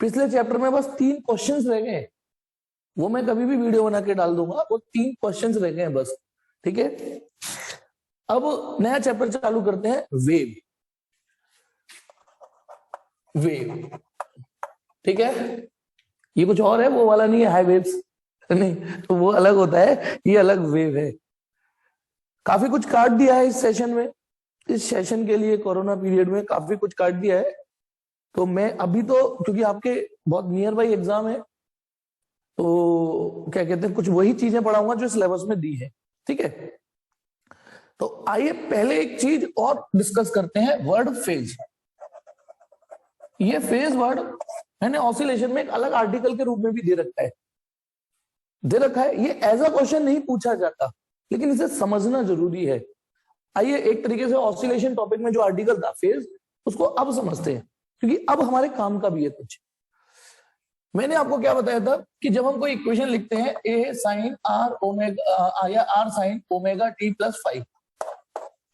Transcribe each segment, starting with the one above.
पिछले चैप्टर में बस 3 क्वेश्चंस रह गए, वो मैं कभी भी वीडियो बना के डाल दूंगा, वो 3 क्वेश्चंस रह गए बस। ठीक है, अब नया चैप्टर चालू करते हैं, वेव। वेव, ठीक है, ये कुछ और है, वो वाला नहीं है हाई वेव्स नहीं, तो वो अलग होता है, ये अलग वेव है। काफी कुछ काट दिया है इस सेशन में, इस सेशन के लिए कोरोना पीरियड में काफी कुछ काट दिया है। तो मैं अभी तो क्योंकि आपके बहुत नियर बाई एग्जाम है, तो क्या कहते हैं, कुछ वही चीजें पढ़ाऊंगा जो सिलेबस में दी है। ठीक है, तो आइए पहले एक चीज और डिस्कस करते हैं, वर्ड फेज। ये फेज वर्ड मैंने ऑसिलेशन में एक अलग आर्टिकल के रूप में भी दे रखा है, दे रखा है। ये एज अ क्वेश्चन नहीं पूछा जाता, लेकिन इसे समझना जरूरी है। आइए एक तरीके से ऑसिलेशन टॉपिक में जो आर्टिकल था फेज, उसको अब समझते हैं, क्योंकि अब हमारे काम का भी है कुछ। मैंने आपको क्या बताया था कि जब हम कोई इक्वेशन लिखते हैं, ए साइन आर ओमेगा या R sine omega T plus 5,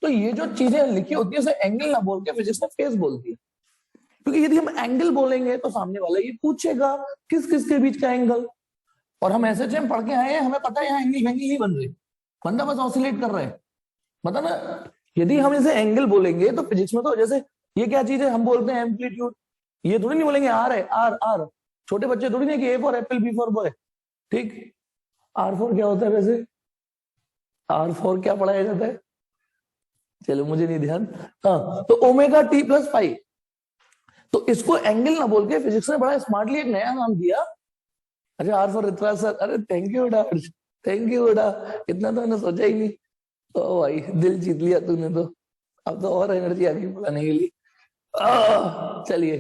तो ये जो चीजें लिखी होती है उसे एंगल ना बोल के फिजिक्स में फेज बोलती है। क्योंकि यदि हम एंगल बोलेंगे तो सामने वाला ये पूछेगा किस किस के बीच का एंगल, और हम ऐसे हम पढ़ के आए हैं, हमें पता है यहाँ एंगल नहीं बन रही, बंदा बस ऑसिलेट कर रहा है, पता ना। यदि हम इसे एंगल बोलेंगे तो फिजिक्स में तो जैसे ये क्या चीज है, हम बोलते हैं एम्पलीट्यूड, ये थोड़ी नहीं बोलेंगे आर है, आर आर। छोटे बच्चे थोड़ी नहीं कि A for apple B for boy, ठीक। आर फॉर क्या होता है वैसे, आर फॉर क्या पढ़ाया जाता है, चलो मुझे नहीं ध्यान। हाँ, तो ओमेगा टी प्लस 5, तो इसको एंगल ना बोल के फिजिक्स ने बड़ा स्मार्टली एक नया नाम दिया। अच्छा, आर फॉर इतना सर, अरे थैंक यू बेटा, थैंक यू बेटा, इतना तो मैंने सोचा ही नहीं। ओ भाई दिल जीत लिया तूने तो, अब तो और एनर्जी आ गई बुलाने के लिए। चलिए,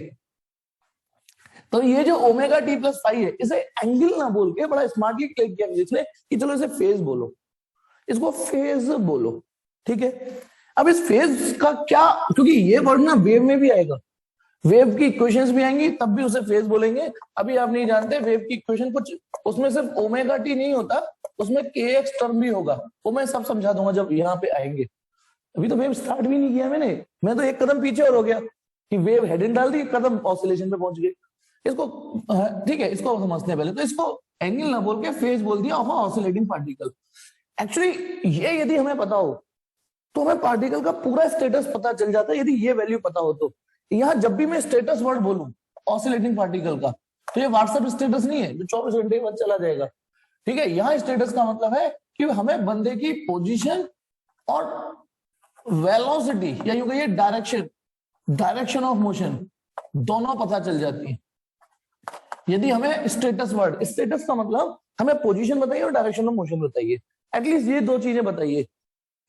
तो ये जो ओमेगा टी प्लस 5 है, इसे एंगल ना बोल के बड़ा स्मार्टली क्लिक किया फिजिक्स ने कि चलो इसे फेज बोलो, इसको फेज बोलो। ठीक है, अब इस फेज का क्या, क्योंकि ये वर्ड ना वेव में भी आएगा, वेव की इक्वेशंस भी आएंगी तब भी उसे फेज बोलेंगे। अभी आप नहीं जानते वेव की इक्वेशन कुछ, उसमें सिर्फ ओमेगा टी नहीं होता, उसमें के एक्स टर्म भी होगा, वो मैं सब समझा दूंगा जब यहाँ पे आएंगे। अभी तो वेव स्टार्ट भी नहीं किया मैंने, मैं तो एक कदम पीछे और हो गया कि वेव हेडिंग डाल दी, एक कदम ऑसिलेशन पे पहुंच गए। इसको ठीक है, इसको समझते हैं पहले। तो इसको एंगल ना बोल के फेज बोल दिया ऑफ ऑसिलेटिंग पार्टिकल। एक्चुअली ये यदि हमें पता हो तो हमें पार्टिकल का पूरा स्टेटस पता चल जाता है, यदि ये वैल्यू पता हो तो। यहाँ जब भी मैं स्टेटस वर्ड बोलूं ऑसिलेटिंग पार्टिकल का, तो ये व्हाट्सएप स्टेटस नहीं है जो 24 घंटे बाद चला जाएगा। ठीक है, यहाँ स्टेटस का मतलब है कि हमें बंदे की पोजीशन और वेलोसिटी या यूं कहिए डायरेक्शन ऑफ मोशन दोनों पता चल जाती है। यदि हमें स्टेटस वर्ड, स्टेटस का मतलब हमें पोजीशन बताइए और डायरेक्शन ऑफ मोशन बताइए, एटलीस्ट ये 2 चीजें बताइए,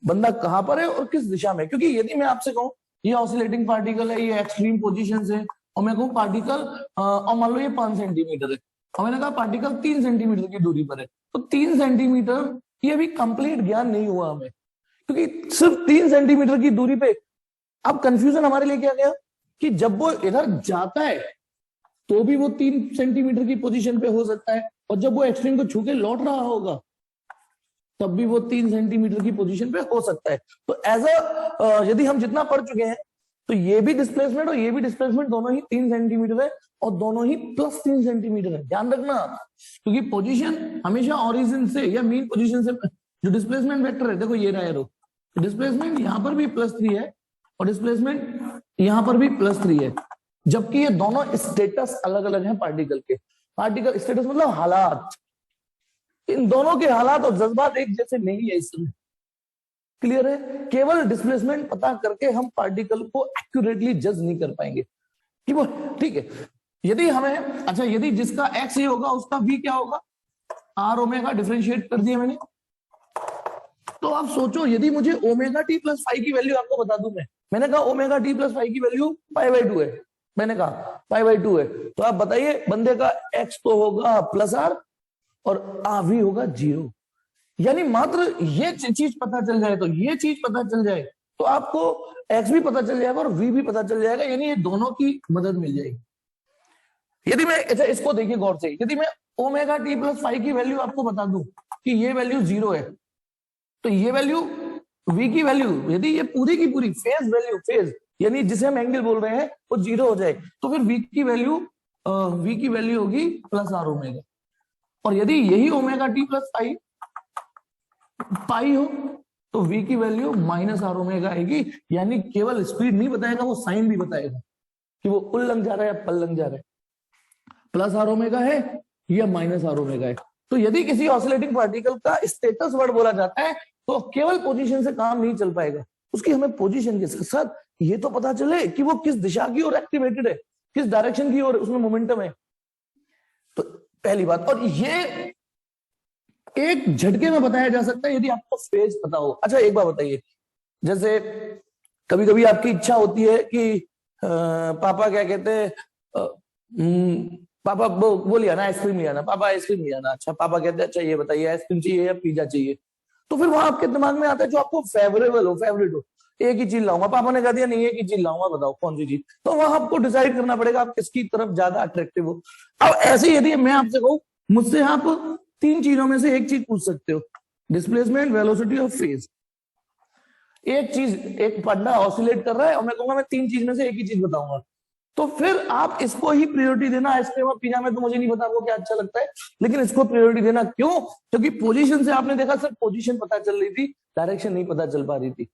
बंदा कहां पर है और किस दिशा में। क्योंकि यदि मैं आपसे कहूं ये ऑसिलेटिंग पार्टिकल है, ये एक्सट्रीम पोजीशन है, और मैं कहूं पार्टिकल और मान लो ये 5 सेंटीमीटर है, और मैंने कहा पार्टिकल 3 सेंटीमीटर की दूरी पर है, तो 3 सेंटीमीटर ये भी कंप्लीट ज्ञान नहीं हुआ हमें, क्योंकि सिर्फ 3 सेंटीमीटर की दूरी पे। अब कंफ्यूजन हमारे लिए क्या गया कि जब वो इधर जाता है तो भी वो 3 सेंटीमीटर की पोजीशन पे हो सकता है, और जब वो एक्सट्रीम को छू के लौट रहा होगा तब भी वो 3 सेंटीमीटर की पोजीशन पे हो सकता है। तो एज अ यदि हम जितना पढ़ चुके हैं, तो ये भी डिस्प्लेसमेंट और ये भी डिस्प्लेसमेंट दोनों ही 3 सेंटीमीटर है, और दोनों ही प्लस 3 सेंटीमीटर है, ध्यान रखना। क्योंकि पोजीशन हमेशा ओरिजिन से या मीन पोजीशन से, जो डिस्प्लेसमेंट वेक्टर है, देखो ये रहा एरो, डिस्प्लेसमेंट यहां पर भी +3 है और डिस्प्लेसमेंट यहां पर भी +3 है, जबकि ये दोनों स्टेटस अलग अलग हैं पार्टिकल के। पार्टिकल स्टेटस मतलब हालात, इन दोनों के हालात और जज्बात एक जैसे नहीं है इस समय। क्लियर है, केवल डिस्प्लेसमेंट पता करके हम पार्टिकल को एक्यूरेटली जज नहीं कर पाएंगे कि वो ठीक है। यदि हमें, अच्छा यदि जिसका एक्स ये होगा उसका v क्या होगा, आर ओमेगा, डिफरेंशिएट कर दिया मैंने। तो आप सोचो, यदि मुझे ओमेगा टी प्लस 5 की वैल्यू आपको बता दूं, मैंने कहा ओमेगा टी प्लस 5 की वैल्यू π/2 है, मैंने कहा π/2 है, तो आप बताइए बंदे का एक्स तो होगा +r और v होगा 0। यानी मात्र ये चीज पता चल जाए, तो ये चीज पता चल जाए तो आपको एक्स भी पता चल जाएगा और वी भी पता चल जाएगा, यानी ये दोनों की मदद मिल जाएगी। यदि मैं, अच्छा इसको देखिए गौर से, यदि मैं ओमेगा टी प्लस 5 की वैल्यू आपको बता दूं कि ये वैल्यू 0 है, तो ये वैल्यू v की वैल्यू, यदि ये पूरी की पूरी फेज वैल्यू, फेज यानी जिसे हम एंगल बोल रहे हैं, वो 0 हो जाए, तो फिर v की वैल्यू v की वैल्यू होगी प्लस आर ओमेगा, और यदि यही ओमेगा टी प्लस आई पाई हो तो v की वैल्यू माइनस आर ओमेगा आएगी, यानी केवल स्पीड नहीं बताएगा, वो साइन भी बताएगा कि वो उल्लंघ जा रहा है या पल्लंघ जा रहा है, प्लस आर ओमेगा है या माइनस आर ओमेगा है। तो यदि किसी ऑसिलेटिंग पार्टिकल का स्टेटस वर्ड बोला जाता है तो केवल पोजीशन से काम नहीं चल पाएगा, उसकी हमें पोजीशन के साथ साथ ये तो पता चले कि वो किस दिशा की ओर एक्टिवेटेड है, किस डायरेक्शन की ओर उसमें मोमेंटम है। तो पहली बात, और ये एक झटके में बताया जा सकता है यदि आपको फेज पता हो। अच्छा एक बात बताइए, जैसे कभी कभी आपकी इच्छा होती है कि पापा क्या कहते हैं, पापा वो लिया ना आइसक्रीम, लिया ना पापा आइसक्रीम लिया ना, अच्छा पापा कहते हैं अच्छा ये बताइए आइसक्रीम चाहिए या पिज्जा चाहिए, तो फिर वहां आपके दिमाग में आता है जो आपको फेवरेबल हो, फेवरेट हो, एक ही चीज लाऊंगा, पापा ने कह दिया नहीं एक ही चीज लाऊंगा, बताओ कौन सी चीज, तो वहां आपको डिसाइड करना पड़ेगा आप किसकी तरफ ज्यादा अट्रैक्टिव हो। अब ऐसे यदि मैं आपसे कहूं, मुझसे आप 3 चीजों में से एक चीज पूछ सकते हो, डिस्प्लेसमेंट, वेलोसिटी और फेज। एक चीज, एक पढ़ना ऑसिलेट कर रहा है और मैं कहूंगा मैं 3 चीज में से एक ही चीज बताऊंगा, तो फिर आप इसको ही प्रायोरिटी देना। आइसक्रीम और पिज्जा में तो मुझे नहीं पता आपको क्या अच्छा लगता है, लेकिन इसको प्रायोरिटी देना क्यों? क्योंकि पोजीशन से आपने देखा सिर्फ पोजीशन पता चल रही थी, डायरेक्शन नहीं पता चल पा रही थी।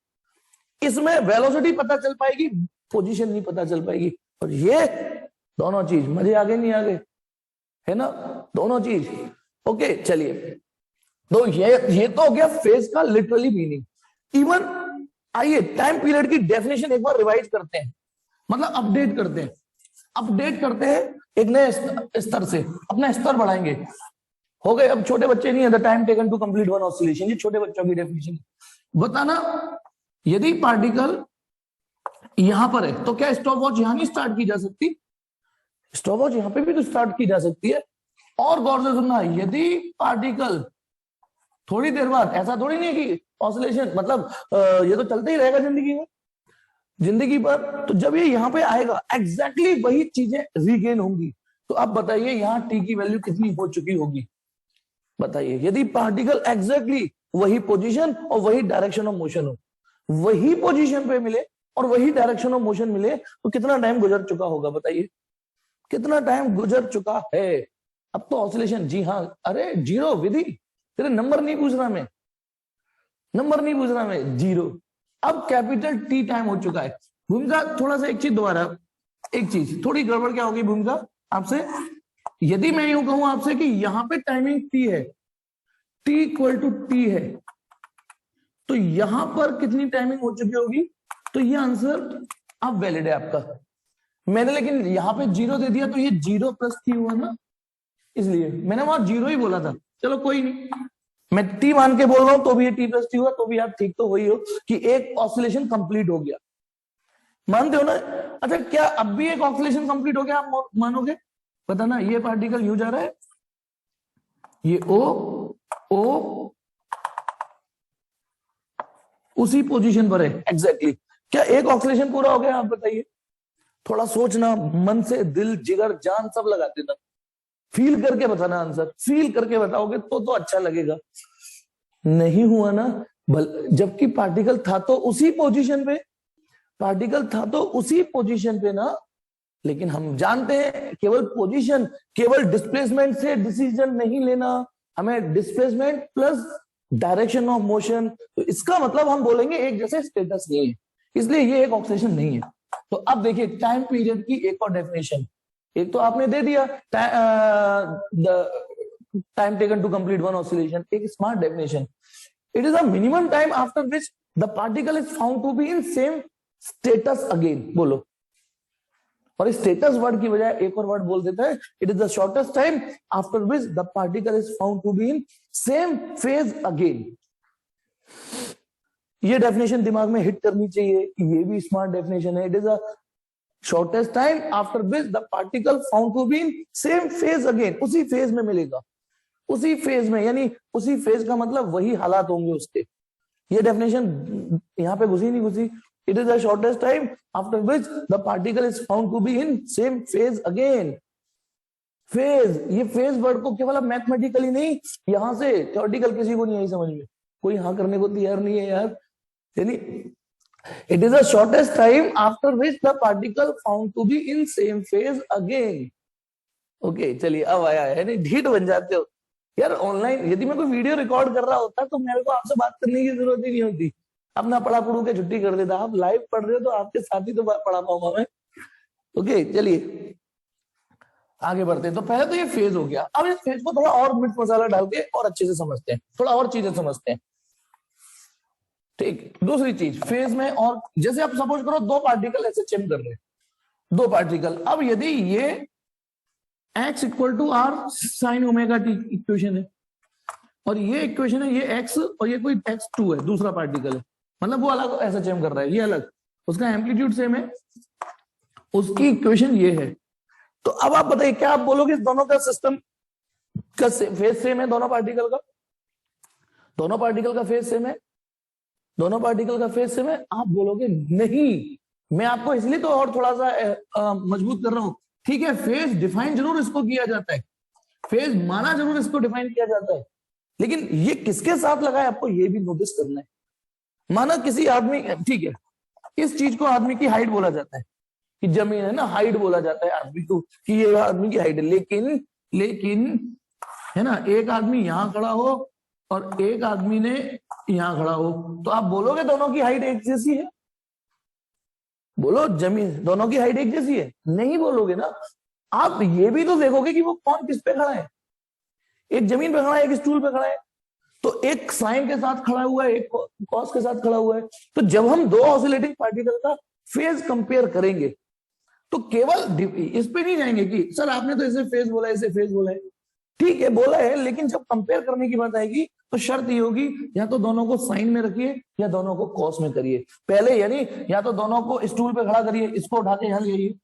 इसमें वेलोसिटी पता चल पाएगी, पोजीशन नहीं पता चल पाएगी, और ये दोनों चीज मजे आगे नहीं आगे, है ना, दोनों चीज। ओके चलिए, तो ये तो हो गया फेज का लिटरली मीनिंग। इवन आइए टाइम पीरियड की डेफिनेशन एक बार रिवाइज करते हैं, मतलब अपडेट करते हैं, अपडेट करते हैं एक नए स्तर से, अपना स्तर बढ़ाएंगे। हो गए, अब छोटे बच्चे नहीं है, the time taken to complete one oscillation, ये छोटे बच्चों की डेफिनेशन। बताना यदि पार्टिकल यहां पर है तो क्या स्टॉप वॉच यहां नहीं स्टार्ट की जा सकती? स्टॉप वॉच यहां पे भी तो स्टार्ट की जा सकती है। और गौर से सुनना, यदि पार्टिकल थोड़ी देर बाद, ऐसा थोड़ी नहीं है कि ऑसिलेशन मतलब ये तो चलते ही रहेगा जिंदगी में, जिंदगी पर, तो जब ये यहाँ पे आएगा एग्जैक्टली वही चीजें रीगेन होंगी। तो अब बताइए यहाँ टी की वैल्यू कितनी हो चुकी होगी, बताइए, यदि पार्टिकल एग्जैक्टली वही पोजीशन और वही डायरेक्शन ऑफ मोशन हो, वही पोजीशन पे मिले और वही डायरेक्शन ऑफ मोशन मिले, तो कितना टाइम गुजर चुका होगा, बताइए कितना टाइम गुजर चुका है। अब तो ऑसिलेशन, जी हाँ, अरे जीरो विधि, तेरे नंबर नहीं पूछ रहा मैं, नंबर नहीं पूछ रहा मैं, जीरो। अब कैपिटल टी टाइम हो चुका है। भूमिका थोड़ा सा एक चीज दोबारा, एक चीज थोड़ी गड़बड़ क्या होगी भूमिका आपसे, यदि मैं यूं कहूं आपसे कि यहां पे टाइमिंग टी है, टी इक्वल टू टी है, तो यहां पर कितनी टाइमिंग हो चुकी होगी? तो ये आंसर अब वैलिड है आपका। मैंने लेकिन यहां पे जीरो दे दिया, तो ये जीरो प्लस टी हुआ ना, इसलिए मैंने वहां जीरो ही बोला था। चलो कोई नहीं, मैं टी मान के बोल रहा हूं तो भी ये टी प्लस टी हुआ, तो भी आप ठीक तो वही हो कि एक ऑसिलेशन कंप्लीट हो गया, मानते हो ना? अच्छा क्या अब भी एक ऑसिलेशन कंप्लीट हो गया, आप मानोगे? पता ना, ये पार्टिकल यूं जा रहा है, ये ओ उसी पोजीशन पर है एग्जैक्टली। क्या एक ऑसिलेशन पूरा हो गया? आप बताइए, थोड़ा सोचना, मन से दिल जिगर जान सब लगा देना, फील करके बताना आंसर, फील करके बताओगे तो अच्छा लगेगा। नहीं हुआ ना, जबकि पार्टिकल था तो उसी पोजीशन पे, पार्टिकल था तो उसी पोजीशन पे ना, लेकिन हम जानते हैं केवल पोजीशन, केवल डिस्प्लेसमेंट से डिसीजन नहीं लेना, हमें displacement plus direction of motion, तो इसका मतलब हम बोलेंगे एक जैसे स्टेटस नहीं है, इसलिए ये एक ऑक्सीडेशन नहीं है। तो अब देखिए टाइम पीरियड की एक और डेफिनेशन, एक तो आपने दे दिया time taken to complete one oscillation, एक smart definition, it is a minimum time after which the particle is found to be in same status again. बोलो, और इस स्टेटस वर्ड की बजाय एक और वर्ड बोल देता है, it is the shortest time after which the particle is found to be in same phase again. ये डेफिनेशन दिमाग में हिट करनी चाहिए, ये भी स्मार्ट डेफिनेशन है। It is a shortest time after which the particle found to be in same phase again, उसी phase में मिलेगा, उसी फेज में, यानी उसी फेज का मतलब वही हालात होंगे उसके। ये डेफिनेशन यहां पे घुसी नहीं घुसी? It is the shortest time after which the particle is found to be in same phase again. Phase, ये फेज वर्ड को केवल अब मैथमेटिकली नहीं, यहां से थ्योरेटिकल किसी को नहीं आई समझ में, कोई हाँ करने को तैयार नहीं है यार। यानी it is the shortest time after which the particle found to be in same phase again. Okay चलिए अब आया है, नहीं ढीठ बन जाते हो यार ऑनलाइन। यदि मैं कोई वीडियो रिकॉर्ड कर रहा होता तो मेरे को आपसे बात करने की जरूरत ही नहीं होती, अपना पढ़ा पढ़ू के छुट्टी कर देता। आप लाइव पढ़ रहे हो तो आपके साथ ही तो पढ़ा पाऊंगा मैं। ओके चलिए आगे बढ़ते हैं। तो पहले तो ये फेज हो गया। अब इस फेज को थोड़ा और मिर्च मसाला डाल के और अच्छे से समझते हैं, थोड़ा और चीजें समझते हैं। ठीक, दूसरी चीज फेज में, और जैसे आप सपोज करो दो पार्टिकल ऐसे चेम कर रहे हैं, दो पार्टिकल। अब यदि ये x equal to r sine omega t equation है, और ये इक्वेशन है, ये x और ये कोई x2 है, दूसरा पार्टिकल है, मतलब वो अलग ऐसा चेम कर रहा है, ये अलग, उसका एम्पलीट्यूड सेम है, उसकी इक्वेशन ये है। तो अब आप बताइए क्या आप बोलोगे दोनों का सिस्टम का फेज सेम है? दोनों पार्टिकल का फेज सेम है? दोनों पार्टिकल का फेज सेम है? आप बोलोगे नहीं। मैं आपको इसलिए तो और थोड़ा सा मजबूत कर रहा हूं। ठीक है, फेज डिफाइन जरूर इसको किया जाता है, फेज माना जरूर इसको डिफाइन किया जाता है, लेकिन ये किसके साथ लगा है आपको ये भी नोटिस करना है। माना किसी आदमी, ठीक है, इस चीज को आदमी की हाइट बोला जाता है, कि जमीन है ना, हाइट बोला जाता है आदमी को, कि ये आदमी की हाइट है। लेकिन है ना, एक आदमी यहां खड़ा हो और एक आदमी ने यहां खड़ा हो, तो आप बोलोगे दोनों की हाइट एक जैसी है? बोलो जमीन दोनों की हाइट एक जैसी है? नहीं बोलोगे ना। आप ये भी तो देखोगे कि वो कौन किस पे खड़ा है। एक जमीन पे खड़ा है, एक स्टूल पे खड़ा है, तो एक साइन के साथ खड़ा हुआ है, एक कॉस के साथ खड़ा हुआ है। तो जब हम दो ऑसिलेटिंग पार्टिकल का फेज कंपेयर करेंगे तो केवल इस पे नहीं जाएंगे कि सर आपने तो इसे फेज बोला, इसे फेज बोला है। ठीक है बोला है, लेकिन जब कंपेयर करने की बात आएगी तो शर्त ये होगी या तो दोनों को साइन में रखिए या दोनों को कॉस में करिए पहले, यानी या तो दोनों को स्टूल पे खड़ा करिए, इसको उठा के यहां ले आइए,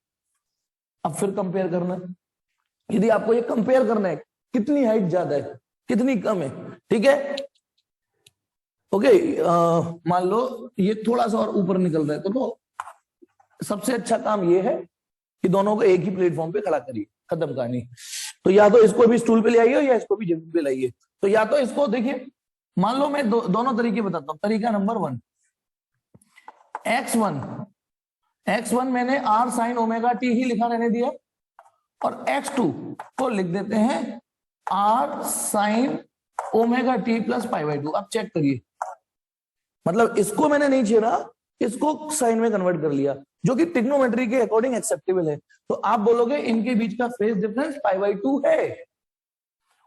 अब फिर कंपेयर करना। यदि आपको ये कंपेयर करना है कितनी हाइट ज्यादा है कितनी कम है, ठीक है। ओके, मान लो ये थोड़ा सा और ऊपर निकल रहा है, तो सबसे अच्छा काम ये है कि दोनों को एक ही प्लेटफॉर्म पे खड़ा करिए, खत्म कहानी। तो या तो इसको भी स्टूल पे ले आइए या इसको भी जमीन पे लाइए। तो या तो इसको देखिए, मान लो मैं दोनों तरीके बताता हूं। तरीका नंबर 1, x1 मैंने r साइन ओमेगा टी ही लिखा रहने दिया, और x2 को लिख देते हैं r sine omega T plus π/2। अब चेक करिए, मतलब इसको मैंने नहीं छेड़ा, इसको साइन में कन्वर्ट कर लिया, जो कि ट्रिग्नोमेट्री के अकॉर्डिंग एक्सेप्टेबल है। तो आप बोलोगे इनके बीच का फेज डिफरेंस π/2 है।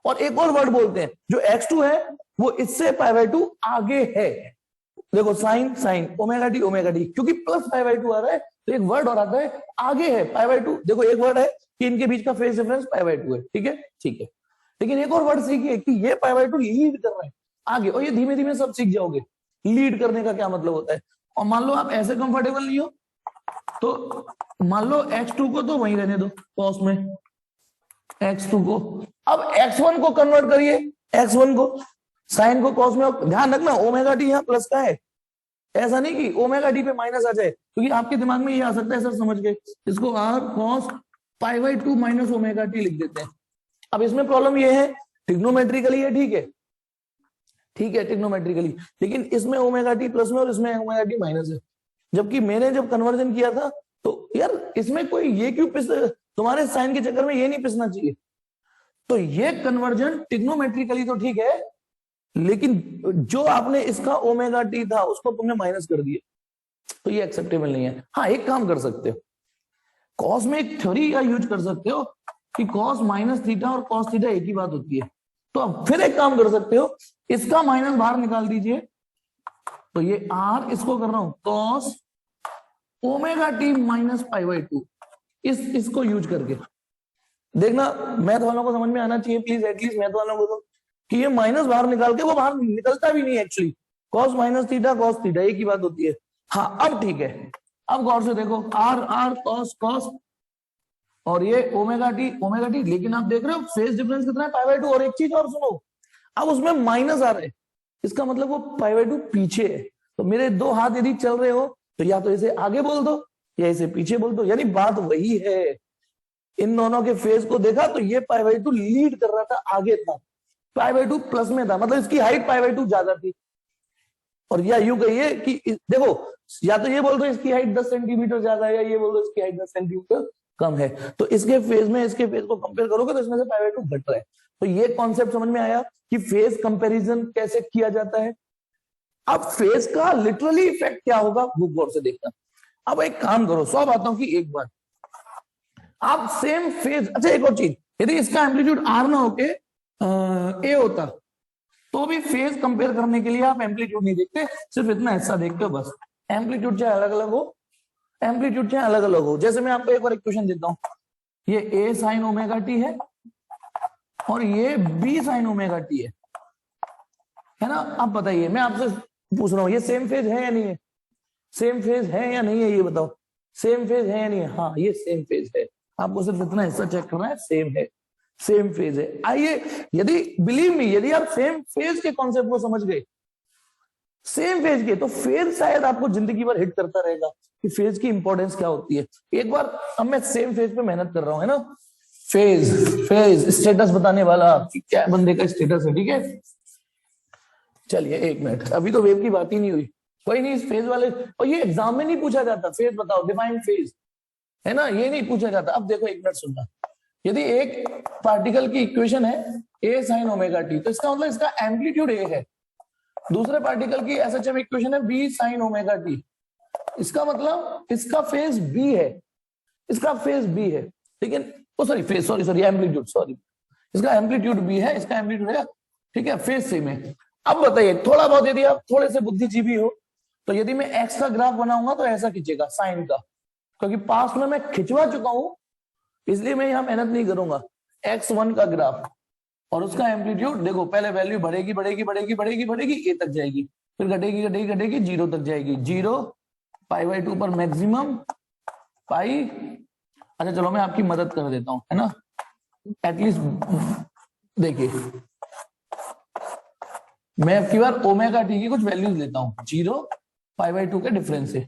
और एक और वर्ड बोलते हैं, जो x2 है वो इससे π/2 आगे है। देखो साइन साइन ओमेगा टी, क्योंकि प्लस π/2 आ रहा है तो एक वर्ड और आता है आगे है π/2। देखो एक वर्ड है कि इनके बीच का फेज डिफरेंस π/2 है, ठीक है ठीक है। लेकिन एक और वर्ड सीखिए कि ये π/2 लीड कर रहा है आगे, और ये धीमे धीमे सब सीख जाओगे लीड करने का क्या मतलब होता है। और मान लो आप ऐसे कंफर्टेबल नहीं हो तो मान लो x2 को तो वहीं रहने दो कॉस में, x2 को। अब x1 को कन्वर्ट करिए, x1 को साइन को कॉस में। ध्यान रखना ओमेगा टी यहाँ प्लस का है, ऐसा नहीं कि ओमेगा टी पे माइनस आ जाए, क्योंकि आपके दिमाग में ये आ सकता है सर समझ गए, इसको r cos π/2 minus omega t लिख देते हैं। अब इसमें प्रॉब्लम ये है ट्रिग्नोमेट्रिकली है, ठीक है ठीक है ट्रिग्नोमेट्रिकली, लेकिन इसमें ओमेगा टी प्लस में और इसमें ओमेगा टी माइनस है। जबकि मैंने जब कन्वर्जन किया था तो यार इसमें कोई ये क्यों पिस, तुम्हारे साइन के चक्कर में ये नहीं पिसना चाहिए। तो ये कन्वर्जन ट्रिग्नोमेट्रिकली तो ठीक है, लेकिन जो आपने इसका ओमेगा टी था उसको तुमने माइनस कर दिया, तो ये एक्सेप्टेबल नहीं है। हाँ एक काम कर सकते हो, कॉस में एक थ्योरी का यूज कर सकते हो कि कॉस माइनस थीटा और कॉस थीटा एक ही बात होती है। तो अब फिर एक काम कर सकते हो, इसका माइनस बाहर निकाल दीजिए, तो ये r इसको कर रहा हूं कॉस ओमेगा टी माइनस π/2, इसको यूज करके देखना। मैथ वालों को समझ में आना चाहिए प्लीज, एटलीस्ट मैथ वालों को तो, कि ये माइनस बाहर निकाल के वो बाहर निकलता भी नहीं actually, cos minus theta cos theta एक ही बात होती है। हाँ अब ठीक है, अब गौर से देखो r कॉस कॉस और ये ओमेगा टी, लेकिन आप देख रहे हो फेज डिफरेंस कितना है π/2। और एक चीज और सुनो, अब उसमें माइनस आ रहे हैं, इसका मतलब वो π/2 पीछे है। तो मेरे दो हाथ यदि चल रहे हो तो या तो इसे आगे बोल दो या इसे पीछे बोल दो, यानी बात वही है। इन दोनों के फेज को देखा तो ये π/2 लीड कर रहा था, आगे था, π/2 प्लस में था, मतलब इसकी हाइट π/2 ज्यादा थी। और या यूं कहिए कि देखो, या तो ये बोल दो इसकी हाइट 10 सेंटीमीटर ज्यादा है, या ये बोल दो इसकी हाइट 10 सेंटीमीटर कम है। तो इसके फेज में इसके फेज को कंपेयर करोगे तो इसमें से π/2 घट रहा है। तो ये कॉन्सेप्ट समझ में आया कि फेज कंपैरिजन कैसे किया जाता है। अब फेज का लिटरली इफेक्ट क्या होगा वो गौर से देखना। अब एक काम करो, 100 बातों की एक बात, आप सेम फेज, अच्छा एक और चीज, यदि इसका एम्पलीट्यूड आर ना होके ए होता तो भी फेज कंपेयर करने के लिए आप एम्पलीट्यूड नहीं देखते, सिर्फ इतना हिस्सा देखते हो बस। एम्पलीट्यूड चाहे अलग अलग हो, एम्पलीट्यूड चाहे अलग अलग हो। जैसे मैं आपको एक और इक्वेशन देता हूं, ये ए साइन ओमेगा टी है और ये बी साइन ओमेगा टी है ना। आप बताइए, मैं आपसे पूछ रहा हूं, ये सेम फेज है या नहीं है? सेम फेज है या नहीं है ये बताओ। सेम फेज है या नहीं है? हाँ ये सेम फेज है। आपको सिर्फ इतना हिस्सा चेक करना है, सेम है, सेम फेज है। आइए, यदि बिलीव मी, यदि आप सेम फेज के कॉन्सेप्ट को समझ गए, सेम फेज के, तो फेज शायद आपको जिंदगी भर हिट करता रहेगा कि फेज की इंपॉर्टेंस क्या होती है। एक बार, अब मैं सेम फेज पे मेहनत कर रहा हूं, है ना। फेज, फेज स्टेटस बताने वाला कि क्या बंदे का स्टेटस है, ठीक है। चलिए एक मिनट, अभी तो वेव की बात ही नहीं हुई। कोई नहीं, इस फेज वाले, और ये एग्जाम में नहीं पूछा जाता, फेज बताओ, डिफाइन फेज, है ना, ये नहीं पूछा जाता। अब देखो एक मिनट सुनना, यदि एक पार्टिकल की इक्वेशन है ए साइन ओमेगा टी, तो इसका मतलब इसका एम्पलीट्यूड ए है। दूसरे पार्टिकल की एसएचएम इक्वेशन है बी साइन ओमेगा टी, इसका मतलब इसका फेज बी है, इसका फेज बी है। लेकिन sorry phase, sorry amplitude, sorry, इसका एम्पलीट्यूड बी है, इसका एम्पलीट्यूड है, ठीक है, फेज सेम है। अब बताइए, थोड़ा बहुत यदि आप थोड़े से बुद्धिजीवी हो तो यदि मैं एक्स का ग्राफ बनाऊंगा तो ऐसा खींचेगा साइन का, क्योंकि पास में मैं खिंचवा चुका हूं, इसलिए मैं यहां मेहनत नहीं करूंगा। x1 का ग्राफ और उसका एम्पलीट्यूड देखो, पहले वैल्यू बढ़ेगी बढ़ेगी बढ़ेगी बढ़ेगी बढ़ेगी, ए तक जाएगी, फिर घटेगी घटेगी घटेगी, 0 तक जाएगी, 0 π/2 पर मैक्सिमम पाई। अच्छा चलो मैं आपकी मदद कर देता हूं, है ना, एटलीस्ट देखिए, मैं अब की बार ओमेगा टी की कुछ वैल्यूज लेता हूं, 0 π/2 के डिफरेंस से।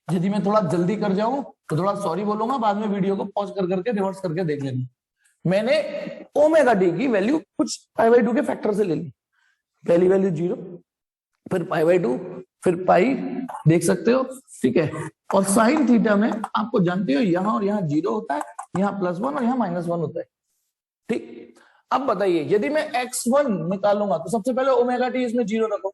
यदि मैं थोड़ा जल्दी कर जाऊं तो थोड़ा सॉरी बोलूंगा, बाद में वीडियो को पॉज कर करके रिवर्स करके देख लेना। मैंने ओमेगा टी की वैल्यू कुछ π/2 के फैक्टर से ले ली, पहली वैल्यू 0, फिर π/2, फिर पाई, देख सकते हो, ठीक है। और साइन थीटा में आपको जानते हो यहां और यहां 0 होता है, यहां +1 और यहां -1 होता है, ठीक। अब बताइए, यदि मैं x1 निकालूंगा तो सबसे पहले ओमेगा टी इसमें 0 रखो,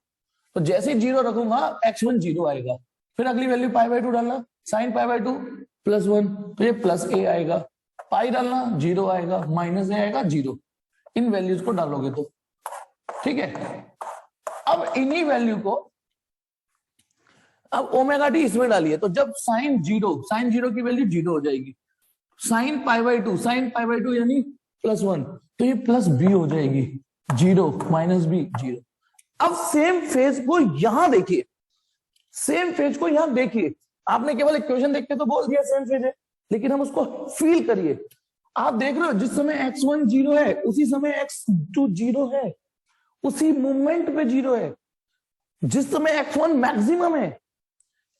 तो जैसे ही 0 रखूंगा x1 0 आएगा, फिर अगली वैल्यू π/2 डालना, साइन π/2 +1, तो ये +a आएगा, पाई डालना 0 आएगा, -a आएगा 0, इन वैल्यूज को डालोगे तो, ठीक है। अब इन्हीं वैल्यू को, अब ओमेगा टी इसमें डालिए, तो जब साइन 0 की वैल्यू 0 हो जाएगी, साइन π/2 यानी +1, तो ये +b हो जाएगी, 0 -b 0। अब सेम फेज को यहां देखिए, सेम फेज को यहां देखिए, आपने केवल इक्वेशन देख के तो बोल दिया सेम फेज है, लेकिन हम उसको फील करिए। आप देख रहे हो जिस समय x1 0 है उसी समय x2 0 है, उसी मूवमेंट पे 0 है। जिस समय x1 मैक्सिमम है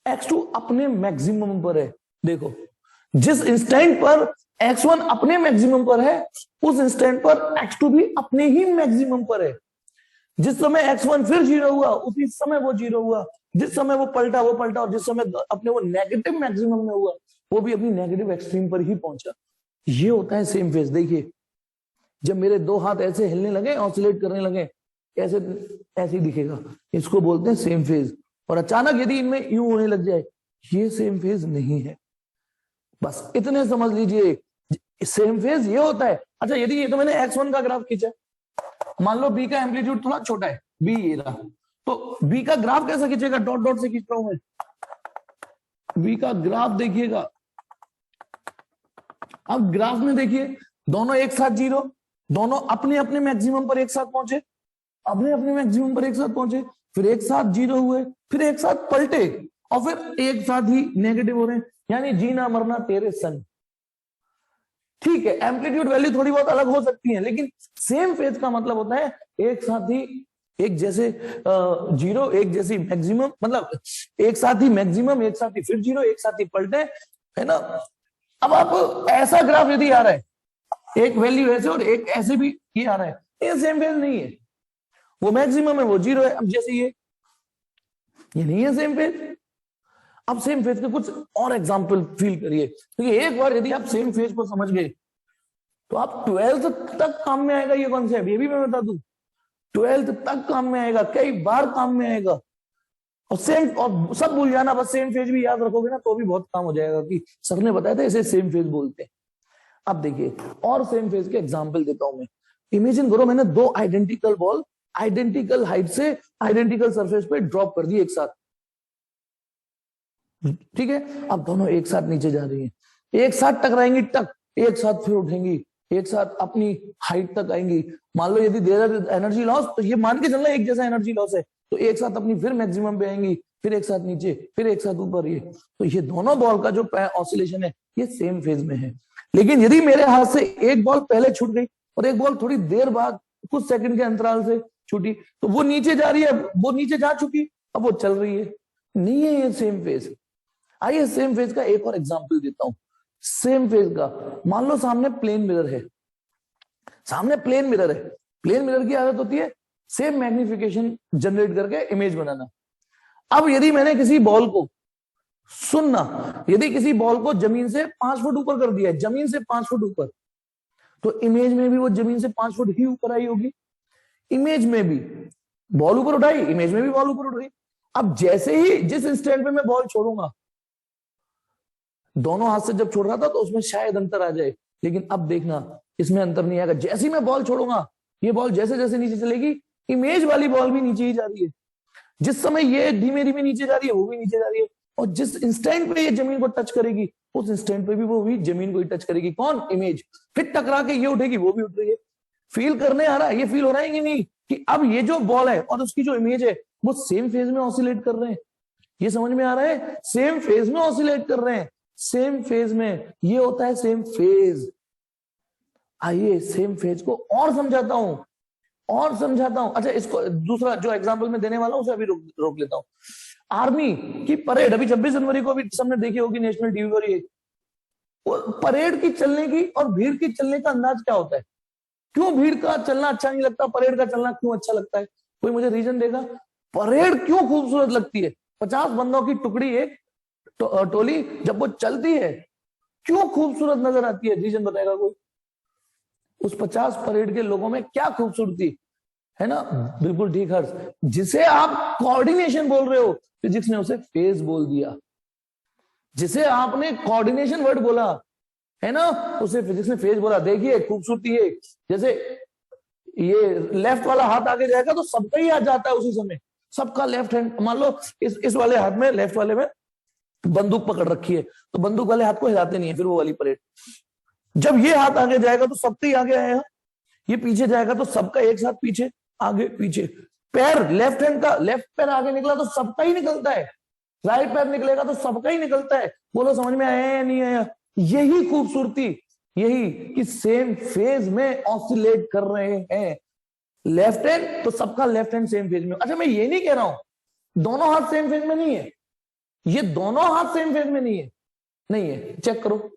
x2 अपने मैक्सिमम पर है। देखो, जिस इंस्टेंट पर x1 अपने मैक्सिमम पर है उस इंस्टेंट पर x2 भी अपने ही मैक्सिमम पर है। जिस समय x1 फिर 0 हुआ उसी समय वो 0 हुआ, जिस समय वो पलटा, और जिस समय अपने वो नेगेटिव मैक्सिमम में हुआ वो भी अपनी नेगेटिव एक्सट्रीम पर ही पहुंचा। ये होता है सेम फेज। देखिए, जब मेरे दो हाथ ऐसे हिलने लगे, ऑसिलेट करने लगे, ऐसे ऐसे दिखेगा, इसको बोलते हैं सेम फेज। और अचानक यदि इनमें यूं होने लग जाए, ये सेम फेज नहीं है। बस इतने समझ लीजिए, सेम फेज ये होता है। अच्छा, यदि ये तो मैंने x1 का ग्राफ खींचा, मान लो b का एम्पलीट्यूड थोड़ा छोटा है, b ये रहा, तो b का ग्राफ कैसे खींचेगा? डॉट डॉट से खींच रहा हूं मैं, b का ग्राफ देखिएगा। अब ग्राफ में देखिए, दोनों एक साथ 0, दोनों अपने अपने मैक्सिमम पर एक साथ पहुंचे, अपने अपने मैक्सिमम पर एक साथ पहुंचे, फिर एक साथ 0 हुए, फिर एक साथ पलटे, और फिर एक साथ ही नेगेटिव हो रहे हैं, यानी जीना मरना तेरे संग। ठीक है, एम्पलीट्यूड वैल्यू थोड़ी बहुत अलग हो सकती है, लेकिन सेम फेज का मतलब होता है एक साथ ही, एक जैसे 0, एक जैसी मैक्सिमम, मतलब एक साथ ही मैक्सिमम, एक साथ ही फिर 0, एक साथ ही पलटे, है ना। अब आप ऐसा ग्राफ यदि आ रहा है, एक वैल्यू ऐसे और एक ऐसे भी ये आ रहा है, ये सेम फेज नहीं है। वो मैक्सिमम है, वो 0 है। अब जैसे ये नहीं है सेम फेज। अब सेम फेज के कुछ और एग्जाम्पल फील करिए, क्योंकि एक बार यदि आप सेम फेज को समझ गए तो आप 12th तक काम में आएगा ये कॉन्सेप्ट, ये भी मैं बता दूं, 12th तक काम में आएगा, कई बार काम में आएगा। और सेम, और सब भूल जाना, बस सेम फेज भी याद रखोगे ना तो भी बहुत काम हो जाएगा कि सर ने बताया था इसे सेम फेज बोलते हैं। अब देखिए और सेम फेज के एग्जांपल देता हूं मैं। इमेजिन करो मैंने दो आइडेंटिकल बॉल आइडेंटिकल हाइट से आइडेंटिकल सरफेस पे ड्रॉप कर दी एक साथ, ठीक है। अब दोनों एक साथ नीचे जा रही हैं, एक साथ टकराएंगी, टक, एक साथ फिर उठेंगी, एक साथ अपनी हाइट तक आएंगी। मान लो यदि देयर एनर्जी लॉस, तो ये मान के चलना एक जैसा एनर्जी लॉस है, तो एक साथ अपनी फिर मैक्सिमम पे आएंगी, फिर एक साथ नीचे, फिर एक साथ ऊपर। ये तो ये दोनों बॉल का जो ऑसिलेशन है ये सेम फेज में है। लेकिन यदि मेरे हाथ से एक बॉल पहले छूट गई और एक बॉल थोड़ी देर बाद कुछ सेकंड के अंतराल से छूटी, तो वो नीचे जा रही है, वो नीचे जा चुकी, अब वो चल रही है, नहीं है ये सेम फेज। आइए सेम फेज का एक और एग्जांपल देता हूं। सेम फेज का मान लो सामने प्लेन मिरर है, सामने प्लेन मिरर है। प्लेन मिरर की आदत होती है सेम मैग्निफिकेशन जनरेट करके इमेज बनाना। अब यदि मैंने किसी बॉल को, सुनना, यदि किसी बॉल को जमीन से 5 फुट ऊपर कर दिया है, जमीन से 5 फुट ऊपर, तो इमेज में भी वो जमीन से 5 फुट ही ऊपर आई होगी। इमेज में भी बॉल ऊपर उठाई, इमेज में भी बॉल ऊपर उठ गई। अब जैसे ही जिस इंस्टेंट पे मैं बॉल छोड़ूंगा, दोनों हाथ से जब छोड़ रहा था तो उसमें शायद अंतर आ जाए, लेकिन अब देखना इसमें अंतर नहीं आएगा। जैसे ही मैं बॉल छोड़ूंगा, ये बॉल जैसे जैसे नीचे चलेगी, इमेज वाली बॉल भी नीचे ही जा रही है। जिस समय ये धीमे धीमे नीचे जा रही है, वो भी नीचे जा रही है, और जिस इंस्टेंट पे ये जमीन को टच करेगी, उस इंस्टेंट पे भी वो भी जमीन को ही टच करेगी। कौन? इमेज। फिर टकरा के ये उठेगी, वो भी उठ रही है। फील करने आ रहा है, ये फील हो रहा है कि नहीं कि अब ये जो बॉल है और उसकी जो इमेज है वो सेम फेज में ऑसिलेट कर रहे हैं। ये समझ में आ रहा है? सेम फेज में ऑसिलेट कर रहे हैं, सेम फेज में। ये होता है सेम फेज। आइए सेम फेज को और समझाता हूं, और समझाता हूं। अच्छा, इसको दूसरा जो एग्जांपल मैं देने वाला हूं उसे अभी रोक लेता हूं। आर्मी की परेड अभी 26 जनवरी को भी सबने देखी होगी, नेशनल टीवी पर। ये परेड की चलने की और भीड़ की चलने का अंदाज क्या होता है? क्यों भीड़ का चलना अच्छा नहीं लगता, परेड का चलना क्यों अच्छा लगता है? कोई मुझे रीजन देगा? परेड क्यों खूबसूरत लगती है? 50 बंदों की टुकड़ी, एक टोली जब वो चलती है, क्यों खूबसूरत नजर आती है? रीजन बताएगा कोई? उस 50 परेड के लोगों में क्या खूबसूरती है ना? बिल्कुल ठीक हर्ष, जिसे आप कोऑर्डिनेशन बोल रहे हो, फिजिक्स ने उसे फेज बोल दिया। जिसे आपने कोऑर्डिनेशन वर्ड बोला है ना, उसे फिजिक्स ने फेज बोला। देखिए खूबसूरती है, जैसे ये लेफ्ट वाला हाथ आगे जाएगा तो सबका ही हाथ जाता है उसी समय, सबका लेफ्ट हैंड। मान लो इस वाले हाथ में, लेफ्ट वाले में बंदूक पकड़ रखी है, तो बंदूक वाले हाथ को हिलाते नहीं है, फिर वो वाली परेड। जब ये हाथ आगे जाएगा तो सबका ही आगे आएगा, ये पीछे जाएगा तो सबका एक साथ पीछे, आगे पीछे। पैर, लेफ्ट हैंड का लेफ्ट पैर आगे निकला तो सबका ही निकलता है, राइट पैर निकलेगा तो सबका ही निकलता है। बोलो समझ में आया या नहीं आया? यही खूबसूरती, यही कि सेम फेज में ऑसिलेट कर रहे हैं। लेफ्ट हैंड तो सबका लेफ्ट हैंड सेम फेज में। अच्छा, मैं ये नहीं कह रहा हूं दोनों हाथ सेम फेज में नहीं है, ये दोनों हाथ सेम फेज में नहीं है, नहीं है, चेक करो,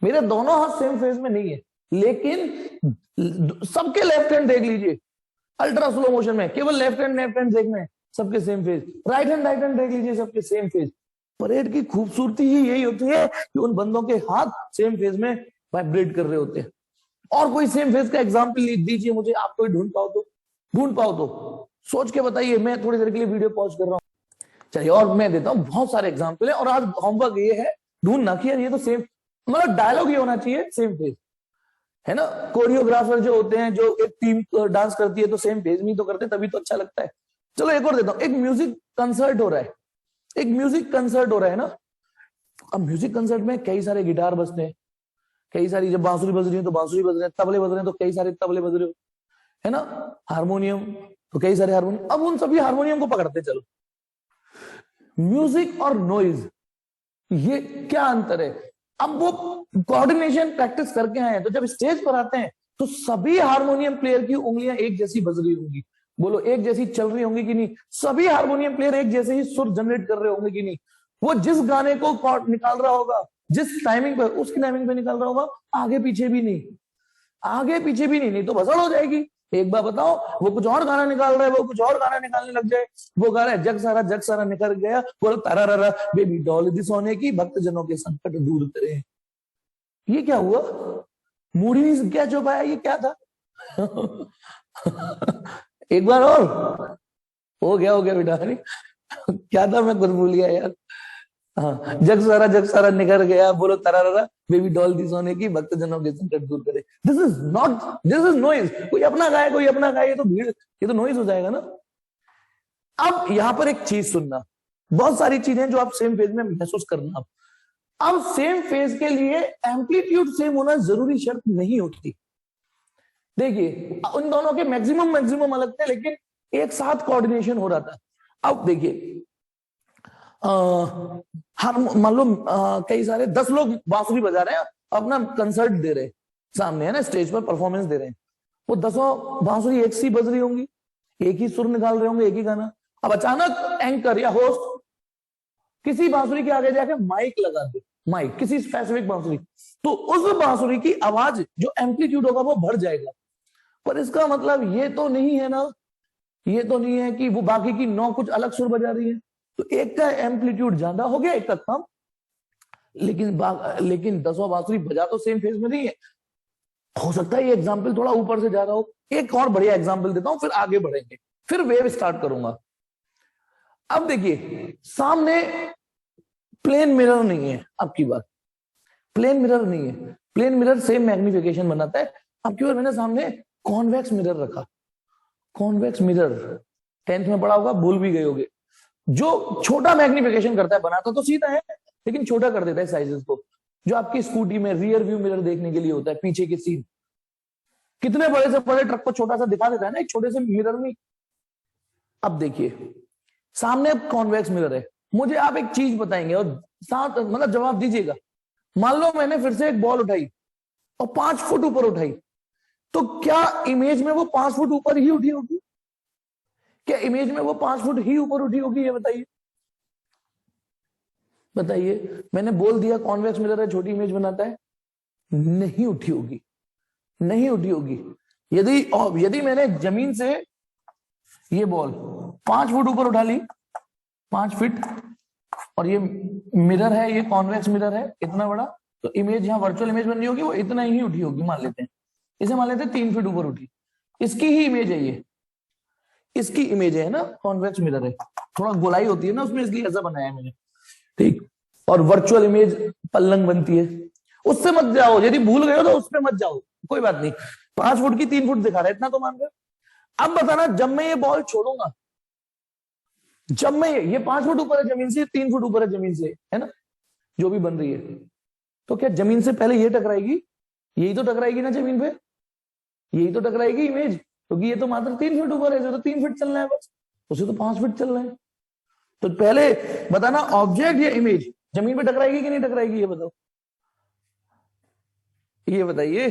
मेरे दोनों हाथ सेम फेज में नहीं है, लेकिन सबके लेफ्ट हैंड देख लीजिए, अल्ट्रा स्लो मोशन में केवल लेफ्ट हैंड देखना है, सबके सेम फेज। राइट हैंड देख लीजिए, सबके सेम फेज। परेड की खूबसूरती ही यही होती है कि उन बंदों के हाथ सेम फेज में वाइब्रेट कर रहे होते हैं। और कोई सेम फेज का एग्जांपल दीजिए मुझे, आप कोई ढूंढ पाओ तो सोच के बताइए। मैं थोड़ी देर के लिए वीडियो पॉज कर रहा हूं। चलिए और मैं देता हूं, बहुत सारे एग्जांपल है, और आज होमवर्क ये है ढूंढना कि यार ये तो सेम, मतलब डायलॉग ये होना चाहिए सेम फेज, है ना। कोरियोग्राफर जो होते हैं, जो एक टीम डांस करती है तो सेम फेज में तो करते, तभी तो अच्छा लगता है। चलो एक और देता हूं, एक म्यूजिक कंसर्ट हो रहा है, एक म्यूजिक कंसर्ट हो रहा है ना। अब म्यूजिक कंसर्ट में कई सारे गिटार बजते हैं, कई सारी, जब बांसुरी बज रही है तो बांसुरी बज रहे हैं, तबले बज रहे हैं तो कई सारे तबले बज रहे हो, है ना। हारमोनियम तो कई सारे हारमोनियम। अब उन सभी हारमोनियम को पकड़ते चलो। म्यूजिक और नॉइज, ये क्या अंतर है? अब वो कोऑर्डिनेशन प्रैक्टिस करके आए हैं, तो जब स्टेज पर आते हैं तो सभी हारमोनियम प्लेयर की उंगलियां एक जैसी बज रही होंगी। बोलो एक जैसी चल रही होंगी कि नहीं? सभी हारमोनियम प्लेयर एक जैसे ही सुर जनरेट कर रहे होंगे कि नहीं? वो जिस गाने को निकाल रहा होगा, जिस टाइमिंग पर, उसकी टाइमिंग पे निकाल रहा होगा, आगे पीछे भी नहीं, आगे पीछे भी नहीं, नहीं तो भसड़ हो जाएगी। एक बार बताओ, वो कुछ और गाना निकाल रहा है, वो कुछ और गाना निकालने लग जाए, वो गा रहा है जग सारा निकल गया, बोलो तारा बेबी डॉल दी सोने की, भक्त जनों के संकट दूर करे। ये क्या हुआ? मूड ही नहीं क्या चुपाया, ये क्या था? एक बार और, हो गया बेटा। क्या था, मैं कुछ भूल गया यार। हाँ, जग सारा निकल गया, बोलो तरारा बेबी डॉल दी सोने की, भक्त जनों के संकट दूर करे। This is noise. कोई अपना गाए, कोई अपना गाए, ये तो भीड़, ये तो नॉइज हो जाएगा ना। अब यहां पर एक चीज सुनना, बहुत सारी चीजें जो आप सेम फेज में महसूस करना। अब सेम फेज के लिए एम्पलीट्यूड सेम होना जरूरी शर्त नहीं होती। देखिए, उन दोनों के मैक्सिमम अलग थे, लेकिन एक साथ कोऑर्डिनेशन हो रहा था। अब देखिए, हर मान लो कई सारे 10 लोग बांसुरी बजा रहे हैं, अपना कंसर्ट दे रहे हैं सामने, है ना, स्टेज पर परफॉर्मेंस दे रहे हैं। वो 10 बांसुरी एक सी बज रही होंगी, एक ही सुर निकाल रहे होंगे, एक ही गाना। अब अचानक एंकर या होस्ट किसी बांसुरी के आगे जाके माइक लगा दे, माइक किसी स्पेसिफिक बांसुरी, तो उस बांसुरी की आवाज जो एम्पलीट्यूड होगा वो बढ़ जाएगा। पर इसका मतलब ये तो नहीं है ना, ये तो नहीं है कि वो बाकी की 9 कुछ अलग सुर बजा रही है। तो एक का एम्पलीट्यूड ज्यादा हो गया, एक का कम, लेकिन 10 बांसुरी बजा तो सेम फेज में नहीं है। हो सकता है ये एग्जाम्पल थोड़ा ऊपर से जा रहा हो। एक और बढ़िया एग्जाम्पल देता हूं, फिर आगे बढ़ेंगे, फिर वेव स्टार्ट करूंगा। अब देखिए, सामने प्लेन मिरर नहीं है, आपकी बात, प्लेन मिरर नहीं है। प्लेन मिरर सेम मैग्निफिकेशन बनाता है। अब की बार मैंने सामने कॉन्वेक्स मिरर रखा। कॉन्वेक्स मिरर 10th में पढ़ा होगा, भूल भी गए होगे। जो छोटा मैग्निफिकेशन करता है, बनाता तो सीधा है लेकिन छोटा कर देता है साइजेस को। जो आपकी स्कूटी में रियर व्यू मिरर देखने के लिए होता है, पीछे की सीन, कितने बड़े से बड़े ट्रक को छोटा सा दिखा देता है ना एक छोटे से मिरर में। अब देखिए, सामने कॉन्वेक्स मिरर है, मुझे आप एक चीज बताएंगे और साथ मतलब जवाब दीजिएगा। मान लो मैंने फिर से एक बॉल उठाई और 5 फुट ऊपर उठाई, तो क्या इमेज में वो 5 फुट ऊपर ही उठी होगी? क्या इमेज में वो 5 फुट ही ऊपर उठी होगी? ये बताइए, बताइए। मैंने बोल दिया कॉन्वेक्स मिरर है, छोटी इमेज बनाता है, नहीं उठी होगी, नहीं उठी होगी। यदि मैंने जमीन से ये बॉल 5 फुट ऊपर उठा ली, 5 फीट, और ये मिरर है, ये कॉन्वेक्स मिरर है इतना बड़ा, तो इमेज यहाँ वर्चुअल इमेज बन रही होगी, वो इतना ही उठी होगी। मान लेते हैं इसे, मान लेते हैं 3 फीट ऊपर उठी, इसकी ही इमेज है ये, इसकी इमेज है ना, कॉन्वेक्स मिरर है, थोड़ा गोलाई होती है ना उसमें, इसलिए ऐसा बनाया है मैंने, ठीक। और वर्चुअल इमेज पलंग बनती है, उससे मत जाओ, यदि भूल गए हो तो उससे मत जाओ, कोई बात नहीं। 5 फुट की 3 फुट दिखा रहा है, इतना तो मान गए। अब बताना, जब मैं ये बॉल छोड़ूंगा, जब मैं ये 5 फुट ऊपर है जमीन से, 3 फुट ऊपर है जमीन से, है ना, जो भी बन रही है, तो क्या जमीन से पहले ये टकराएगी? यही तो टकराएगी ना जमीन पे, यही तो टकराएगी इमेज, क्योंकि ये तो मात्र 3 फीट ऊपर है, तो 3 फीट चलना है बस, उसे तो 5 फीट चलना है। तो पहले बताना, ऑब्जेक्ट या इमेज जमीन पे टकराएगी कि नहीं टकराएगी? ये बताओ, ये बताइए।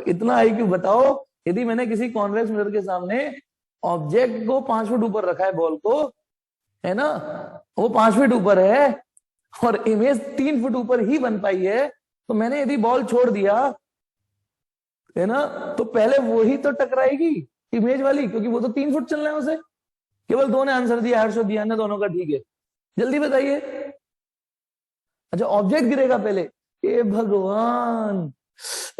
इतना आई क्यों बताओ। यदि मैंने किसी कॉन्वेक्स मिरर के सामने ऑब्जेक्ट को 5 फुट ऊपर रखा है, बॉल को, है ना, वो 5 फीट ऊपर है और इमेज 3 फुट ऊपर ही बन पाई है, तो मैंने यदि बॉल छोड़ दिया, है ना, तो पहले वो ही तो टकराएगी इमेज वाली, क्योंकि वो तो 3 फुट चलना है उसे। केवल 2 ने आंसर दिया, हर्ष दिया ने, दोनों का ठीक है। जल्दी बताइए। अच्छा, ऑब्जेक्ट गिरेगा पहले, हे भगवान,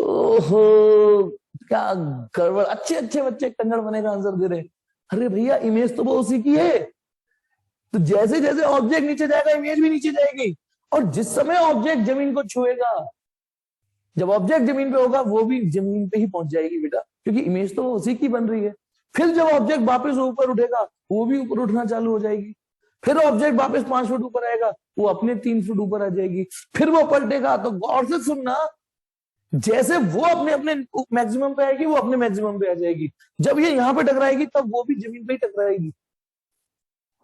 ओहो क्या गड़बड़। अच्छे अच्छे बच्चे कंजर बने का आंसर दे रहे। अरे भैया, इमेज तो वो उसी की है, तो जैसे जैसे ऑब्जेक्ट नीचे जाएगा इमेज भी नीचे जाएगी, और जिस समय ऑब्जेक्ट जमीन को छुएगा, जब ऑब्जेक्ट जमीन पे होगा, वो भी जमीन पे ही पहुंच जाएगी बेटा, क्योंकि इमेज तो उसी की बन रही है। फिर जब ऑब्जेक्ट वापस ऊपर उठेगा, वो भी ऊपर उठना चालू हो जाएगी। फिर ऑब्जेक्ट वापस 5 फुट ऊपर आएगा, वो अपने 3 फुट ऊपर आ जाएगी। फिर वो पलटेगा, तो गौर से सुनना, जैसे वो अपने अपने मैक्सिमम पे आएगी, वो अपने मैक्सिमम पे आ जाएगी। जब ये यहाँ पे टकराएगी, तब वो भी जमीन पे ही टकराएगी।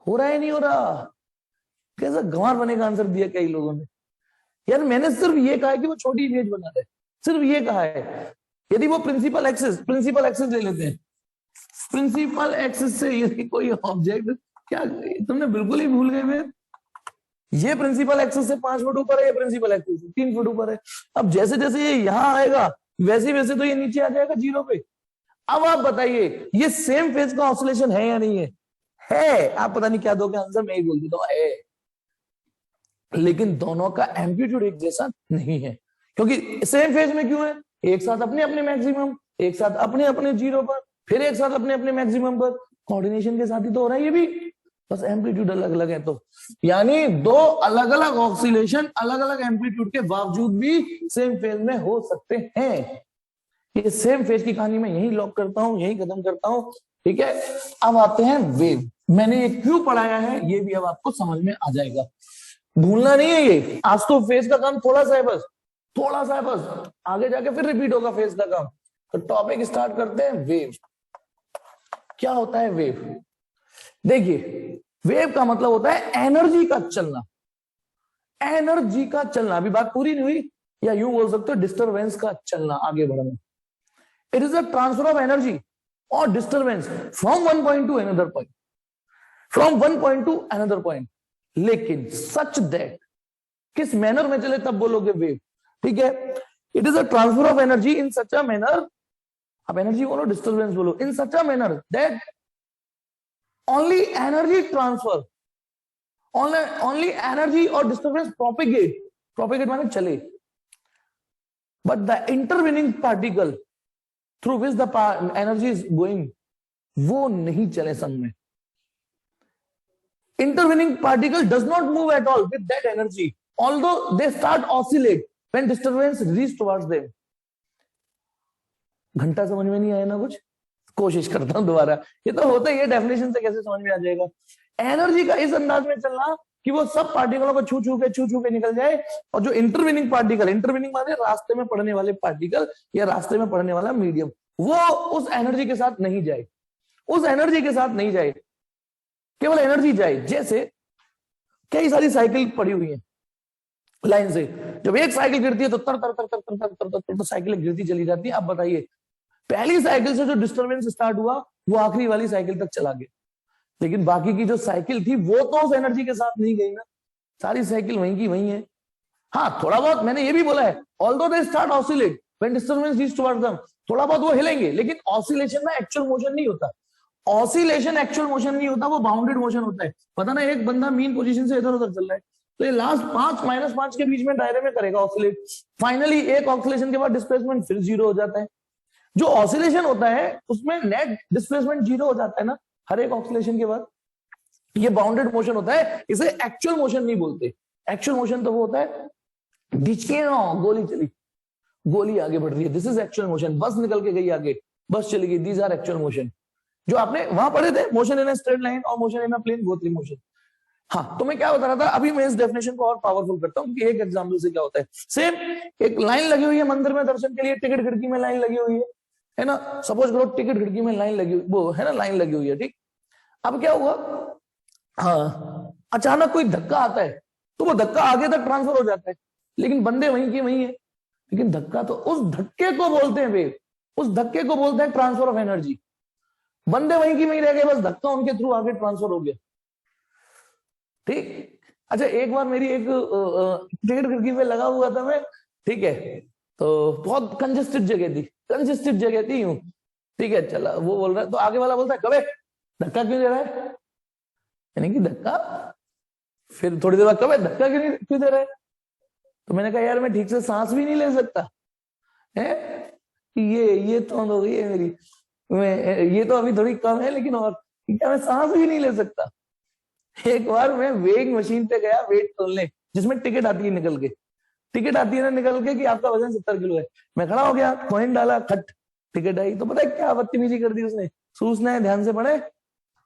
हो रहा है नहीं हो रहा? कैसा गंवार बने का आंसर दिया कई लोगों ने। यार मैंने सिर्फ ये कहा है कि वो छोटी इमेज बना रहे, सिर्फ ये कहा है। यदि वो प्रिंसिपल एक्सिस ले लेते हैं, प्रिंसिपल एक्सिस से यदि कोई ऑब्जेक्ट, क्या तुमने बिल्कुल ही भूल गए। मैं ये प्रिंसिपल एक्सिस से 5 फुट ऊपर है, ये प्रिंसिपल एक्सिस से 3 फुट ऊपर है। अब जैसे जैसे ये यहाँ आएगा, वैसे वैसे तो ये नीचे आ जाएगा 0 पे। अब आप बताइए ये सेम फेज का ऑसिलेशन है या नहीं है? है। आप पता नहीं क्या दोगे आंसर, मैं ही बोल देता हूं है। लेकिन दोनों का एम्पलीट्यूड एक जैसा नहीं है, क्योंकि सेम फेज में क्यों है? एक साथ अपने अपने मैक्सिमम, एक साथ अपने अपने जीरो पर, फिर एक साथ अपने अपने मैक्सिमम पर, कोऑर्डिनेशन के साथ ही तो हो रहा है ये भी, बस एम्पलीट्यूड अलग अलग है। तो यानी दो अलग अलग ऑक्सीलेशन अलग अलग एम्पलीट्यूड के बावजूद भी सेम फेज में हो सकते हैं। ये सेम फेज की कहानी मैं यही लॉक करता हूं, यही खत्म करता हूं। ठीक है, अब आते हैं वेव। मैंने ये क्यों पढ़ाया है ये भी अब आपको समझ में आ जाएगा, भूलना नहीं है ये। आज तो फेज का काम थोड़ा सा है, बस थोड़ा सा है, बस आगे जाके फिर रिपीट होगा फेज का काम। तो टॉपिक स्टार्ट करते हैं, वेव। क्या होता है वेव? देखिए, वेव का मतलब होता है एनर्जी का चलना, एनर्जी का चलना। अभी बात पूरी नहीं हुई, या यूं बोल सकते हो डिस्टरबेंस का चलना, आगे बढ़ना। It is a transfer of energy और disturbance from one point to another point, from one point to another point. लेकिन सच दैट, किस मैनर में चले तब बोलोगे वेव। ठीक है, it is a transfer of energy in such a manner, अब एनर्जी बोलो डिस्टरबेंस बोलो, in such a manner that only energy transfer, only energy और डिस्टरबेंस प्रोपेगेट, प्रोपेगेट माने चले, but the intervening particle through which the energy is going, वो नहीं चले संग में। Intervening particle does not move at all with that energy, although they start oscillate when disturbance reach towards them. घंटा समझ में नहीं आया ना कुछ? कोशिश करता हूं दोबारा, ये तो होता ही है, डेफिनेशन से कैसे समझ में आ जाएगा। एनर्जी का इस अंदाज में चलना कि वो सब पार्टिकलों को छू छू के निकल जाए, और जो इंटरविनिंग पार्टिकल, इंटरविनिंग माने रास्ते में पड़ने वाले पार्टिकल या रास्ते में पड़ने वाला मीडियम, वो उस एनर्जी के साथ नहीं जाए, उस एनर्जी के साथ नहीं जाए, केवल एनर्जी जाए। जैसे कई सारी साइकिल पड़ी हुई है लाइन से, जब एक साइकिल गिरती है तो तर तर तर तर तर तर तर तर, तर साइकिल गिरती चली जाती है। अब बताइए, पहली साइकिल से जो डिस्टरबेंस स्टार्ट हुआ वो आखिरी वाली साइकिल तक चला गया, लेकिन बाकी की जो साइकिल थी वो तो उस एनर्जी के साथ नहीं गई ना, सारी साइकिल वहीं की वहीं है। हाँ, थोड़ा बहुत मैंने ये भी बोला है, although they start oscillate when disturbance reach towards them, थोड़ा बहुत वो हिलेंगे, लेकिन ऑसिलेशन में एक्चुअल मोशन नहीं होता। ऑसिलेशन एक्चुअल मोशन नहीं होता, वो बाउंडेड मोशन होता है। पता ना, एक बंदा मीन पोजीशन से इधर उधर चल रहा है, तो ये लास्ट 5 -5 के बीच में दायरे में करेगा ऑसिलेट। फाइनली एक ऑसिलेशन के बाद डिस्प्लेसमेंट फिर जीरो हो जाता है। जो ऑसिलेशन होता है उसमें नेट डिस्प्लेसमेंट जीरो हो जाता है ना हर एक ऑसिलेशन के बाद। ये बाउंडेड मोशन होता है, इसे एक्चुअल मोशन नहीं बोलते। एक्चुअल मोशन तो वो होता है गोली चली, गोली आगे बढ़ रही है, दिस इज एक्चुअल मोशन। बस निकल के गई आगे, बस चली गई, दीज आर एक्चुअल मोशन। जो आपने वहां पढ़े थे, motion in a straight line और motion in a plane, both are motion. हाँ, तो मैं क्या बता रहा था, अभी मैं इस डेफिनेशन को और पावरफुल करता हूँ कि एक एग्जांपल से क्या होता है। सेम एक लाइन लगी हुई है मंदिर में दर्शन के लिए, टिकट खिड़की में लाइन लगी हुई है ना। सपोज करो टिकट खिड़की में लाइन लगी, वो है ना लाइन लगी हुई है, ठीक। अब क्या हुआ, हाँ, अचानक कोई धक्का आता है तो वो धक्का आगे तक ट्रांसफर हो जाता है, लेकिन बंदे वहीं की वहीं है। लेकिन धक्का तो, उस धक्के को बोलते हैं वेव, उस धक्के को बोलते हैं ट्रांसफर ऑफ एनर्जी। बंदे वहीं की वहीं रह गए, बस धक्का उनके थ्रू आगे ट्रांसफर हो गया, ठीक। अच्छा, एक बार मेरी एक टिकट खिड़की पे लगा हुआ था मैं, ठीक है, तो बहुत कंजेस्टेड जगह थी यूं, ठीक है। चला, वो बोल रहा है तो आगे वाला बोलता है, कबे धक्का क्यों दे रहा है, यानी कि धक्का। फिर थोड़ी देर बाद, कबे धक्का क्यों दे रहा है। तो मैंने कहा, यार मैं ठीक से सांस भी नहीं ले सकता है, ये तो हो गई है मेरी, मैं ये तो अभी थोड़ी कम है, लेकिन और क्या मैं सांस भी नहीं ले सकता। एक बार मैं वेइंग मशीन पे गया वेट तोलने, जिसमें टिकट आती है निकल के, टिकट आती है ना निकल के कि आपका वजन 70 किलो है। मैं खड़ा हो गया, कॉइन डाला, खट, टिकट आई। तो पता है क्या बदतमीजी कर दी उसने, सूचना है ध्यान से पढ़े,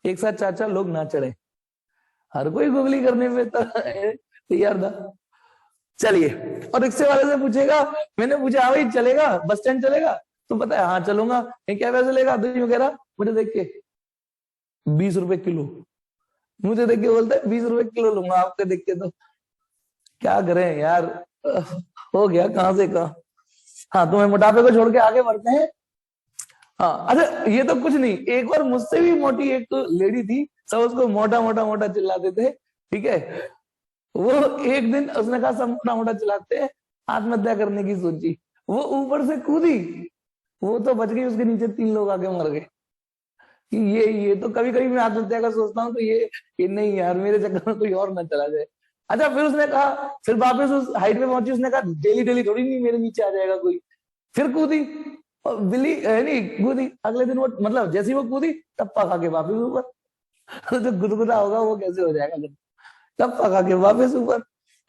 एक साथ 4-4 लोग ना चढ़े, हर कोई गुगली करने में तैयार था। चलिए, और रिक्शे वाले से पूछेगा, मैंने पूछा, हाँ भाई चलेगा, बस स्टैंड चलेगा, तो पता है हाँ चलूंगा, क्या पैसे लेगा, तो यूं कह रहा, मुझे देख के 20 रुपए किलो, मुझे देख के बोलता है 20 रुपए किलो लूंगा आपके देख के। तो क्या करें यार, हो गया कहां से कहां। हाँ, तुम्हें मोटापे को छोड़ के आगे बढ़ते हैं। हाँ, अच्छा ये तो कुछ नहीं, एक बार मुझसे भी मोटी एक लेडी थी, सब उसको मोटा मोटा मोटा चिल्लाते थे, ठीक है। वो एक दिन उसने कहा सब मोटा मोटा चिल्लाते हैं, आत्महत्या करने की सोची, वो ऊपर से कूदी, वो तो बच गई, उसके नीचे 3 लोग आके मर गए। ये तो कभी कभी मैं आत्महत्या का सोचता हूँ तो ये नहीं यार, मेरे चक्कर में कोई और ना चला जाए। अच्छा, फिर उसने कहा, फिर वापस उस हाइट पे पहुंची, उसने कहा डेली डेली थोड़ी नहीं मेरे नीचे आ जाएगा कोई। फिर कूदी, और बिल्ली नहीं कूदी, अगले दिन वो मतलब जैसी वो कूदी टप्पा खा के वापस ऊपर। जो गुदगुदा होगा वो कैसे हो जाएगा, टप्पा खा के वापस ऊपर।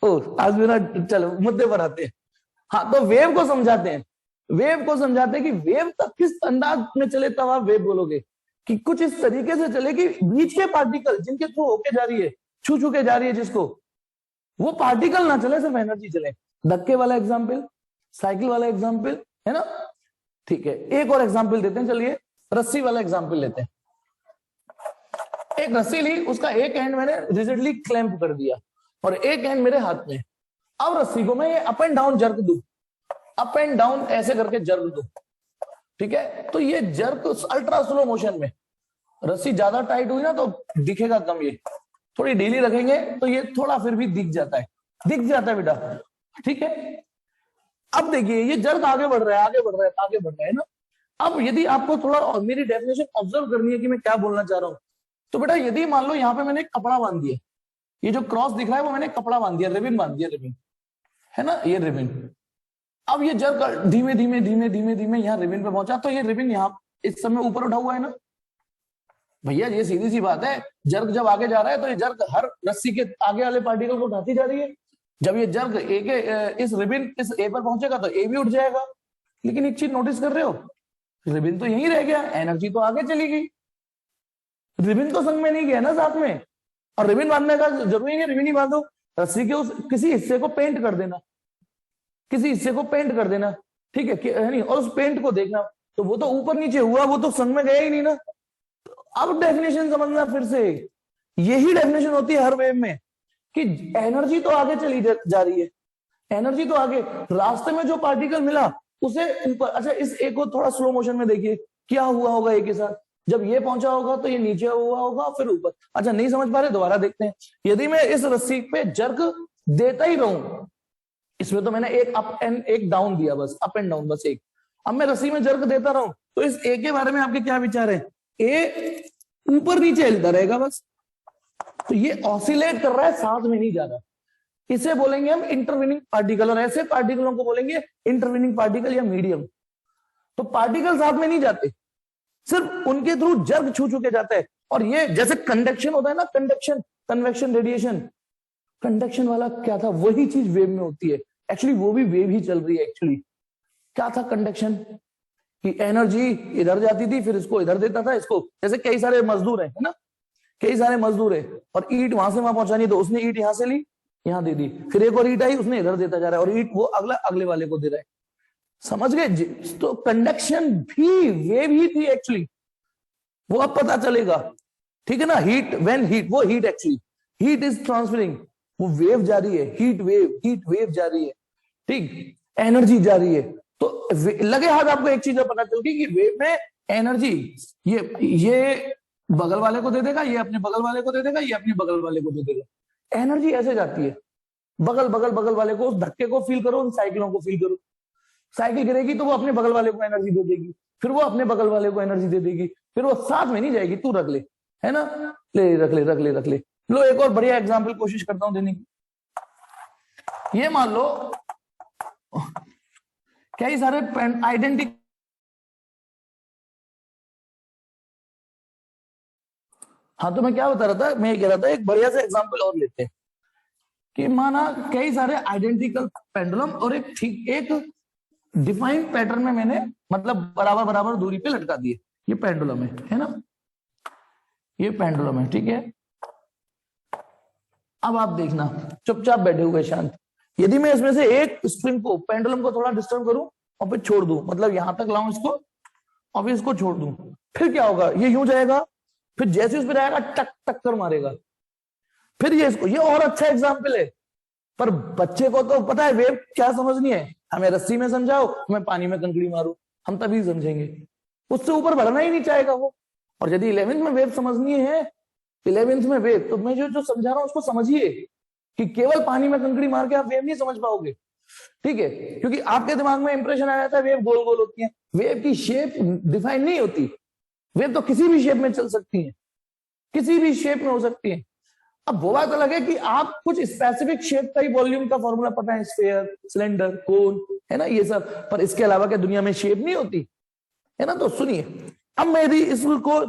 ओ आज भी ना, चलो मुद्दे पर आते हैं। हाँ, तो वेव को समझाते हैं, वेव को समझाते हैं कि वेव तक किस अंदाज में चले तब आप वेव बोलोगे, कि कुछ इस तरीके से चले कि बीच के पार्टिकल जिनके थ्रू होके जा रही है, छू छू के जा रही है जिसको, वो पार्टिकल ना चले, सिर्फ एनर्जी चले। धक्के वाला एग्जाम्पल, साइकिल वाला एग्जाम्पल, है ना। ठीक है, एक और एग्जाम्पल देते हैं, चलिए रस्सी वाला एग्जाम्पल लेते हैं। एक रस्सी ली, उसका एक एंड मैंने रिजिडली क्लैंप कर दिया और एक एंड मेरे हाथ में। अब रस्सी को मैं ये अप एंड डाउन जर्क दूं, अप एंड डाउन ऐसे करके जर्क दूं, ठीक है। तो ये जर्क अल्ट्रा स्लो मोशन में, रस्सी ज्यादा टाइट हुई ना तो दिखेगा कम, ये थोड़ी ढीली रखेंगे तो ये थोड़ा फिर भी दिख जाता है, दिख जाता है बेटा, ठीक है। अब देखिए ये जर्क आगे बढ़ रहा है, आगे बढ़ रहा है, आगे बढ़ रहा है ना। अब यदि आपको थोड़ा और मेरी डेफिनेशन ऑब्जर्व करनी है कि मैं क्या बोलना चाह रहा हूं, तो बेटा यदि मान लो यहाँ पे मैंने कपड़ा बांध दिया, ये जो क्रॉस दिख रहा है वो मैंने कपड़ा बांध दिया, रिबिन बांध दिया, रिबिन है ना, ये रिबिन। अब ये जर्क धीमे धीमे धीमे धीमे धीमे यहाँ रिबिन पे पहुंचा, तो ये रिबिन यहाँ इस समय ऊपर उठा हुआ है ना भैया, ये सीधी सी बात है। जर्क जब आगे जा रहा है तो ये जर्क हर रस्सी के आगे वाले पार्टिकल को उठाती जा रही है। जब ये जर्क ए के इस रिबिन इस ए पर पहुंचेगा तो ए भी उठ जाएगा। लेकिन एक चीज नोटिस कर रहे हो, रिबिन तो यहीं रह गया, एनर्जी तो आगे चली गई, रिबिन तो संग में नहीं गया ना साथ में। और रिबिन बांधने का जरूरी नहीं, रिबिन ही बांधो, रस्सी के उस किसी हिस्से को पेंट कर देना, किसी हिस्से को पेंट कर देना, ठीक है नहीं, और उस पेंट को देखना, तो वो तो ऊपर नीचे हुआ, वो तो संग में गया ही नहीं ना। तो अब डेफिनेशन समझना फिर से, यही डेफिनेशन होती है हर वेव में कि एनर्जी तो आगे चली जा रही है, एनर्जी तो आगे, रास्ते में जो पार्टिकल मिला उसे ऊपर। अच्छा, इस एक को थोड़ा स्लो मोशन में देखिए क्या हुआ होगा एक के साथ, जब ये पहुंचा होगा तो ये नीचे हुआ होगा फिर ऊपर। अच्छा, नहीं समझ पा रहे, दोबारा देखते हैं। यदि मैं इस रस्सी पे जर्क देता ही रहूं, इसमें तो मैंने एक अप एंड एक डाउन दिया, बस अप एंड डाउन, बस एक। अब मैं रस्सी में जर्क देता रहूं तो इस ए के बारे में आपके क्या विचार है, ए ऊपर नीचे हिलता रहेगा बस, तो ये ऑसिलेट कर रहा है, साथ में नहीं जा रहा। इसे बोलेंगे हम इंटरवीनिंग पार्टिकल, और ऐसे पार्टिकलों को बोलेंगे इंटरवीनिंग पार्टिकल या मीडियम। तो पार्टिकल साथ में नहीं जाते, सिर्फ उनके थ्रू जर्क छू छू के जाता है। और ये जैसे कंडक्शन होता है ना, कंडक्शन, कन्वेक्शन, रेडिएशन, कंडक्शन वाला क्या था, वही चीज वेव में होती है। एक्चुअली वो भी वेव ही चल रही है। एक्चुअली क्या था कंडक्शन, कि एनर्जी इधर जाती थी, फिर इसको इधर देता था, इसको, जैसे कई सारे मजदूर है ना, कई सारे मजदूर है और ईट वहां से वहां पहुंचानी, तो उसने ईट यहां से ली, यहां दे दी, फिर एक और ईट आई, उसने इधर देता जा रहा है, और ईट वो अगला अगले वाले को दे रहा है। समझ गए? तो कंडक्शन भी वेव ही थी एक्चुअली, वो अब पता चलेगा, ठीक है ना। हीट, व्हेन हीट, वो heat actually, heat is transferring, वो वेव जा रही है, हीट वेव जा रही है, ठीक, एनर्जी जा रही है। तो लगे हाथ आपको एक चीज पता चल गई कि वेव में एनर्जी, ये बगल वाले को दे देगा, ये अपने बगल वाले को दे देगा, ये अपने बगल वाले को दे देगा। एनर्जी ऐसे जाती है, बगल बगल बगल वाले को, उस धक्के को फील करो, उन साइकिलों को फील करो। साइकिल गिरेगी तो वो अपने बगल वाले को एनर्जी दे देगी, फिर वो अपने बगल वाले को एनर्जी दे देगी, फिर वो साथ में नहीं जाएगी, तू रख ले, है ना, ले रख ले रख ले रख ले। लो एक और बढ़िया एग्जाम्पल कोशिश करता हूं देने की। ये मान लो कई सारे आइडेंटिकल, हाँ तो मैं क्या बता रहा था, मैं ये कह रहा था एक बढ़िया से एग्जाम्पल और लेते हैं कि माना कई सारे आइडेंटिकल पेंडुलम और एक ठीक एक डिफाइंड पैटर्न में मैंने मतलब बराबर बराबर दूरी पे लटका दिए। ये पेंडुलम है ना, ये पेंडुलम है, ठीक है। अब आप देखना, चुपचाप बैठे हुए शांत, यदि मैं इसमें से एक स्ट्रिंग को, पेंडुलम को थोड़ा डिस्टर्ब करूं और फिर छोड़ दूं, मतलब यहां तक लाऊं इसको और फिर इसको छोड़ दूं, फिर क्या होगा, ये यूं जाएगा, फिर जैसे उस पर आएगा टक टक कर मारेगा, फिर ये इसको, ये और अच्छा एग्जाम्पल है। पर बच्चे को तो पता है वेव क्या समझनी है, हमें रस्सी में समझाओ, हमें पानी में कंकड़ी मारो, हम तभी समझेंगे, उससे ऊपर बढ़ना ही नहीं चाहेगा वो। और यदि 11th में वेव समझनी है, 11th में वेव, तो मैं जो समझा रहा हूं उसको समझिए, कि केवल पानी में कंकड़ी मार के आप वेव नहीं समझ पाओगे, ठीक है, क्योंकि आपके दिमाग में इंप्रेशन आ जाता है वेव गोल गोल होती है, वेव की शेप डिफाइन नहीं होती, वेव तो किसी भी शेप में चल सकती है, किसी भी शेप में हो सकती है। अब वो बात अलग है कि आप कुछ स्पेसिफिक शेप का ही वॉल्यूम का फॉर्मूला पता है, स्फीयर, सिलेंडर, कोन, है ना ये सब, पर इसके अलावा क्या दुनिया में शेप नहीं होती, है ना। तो सुनिए, अब मैं यदि इसको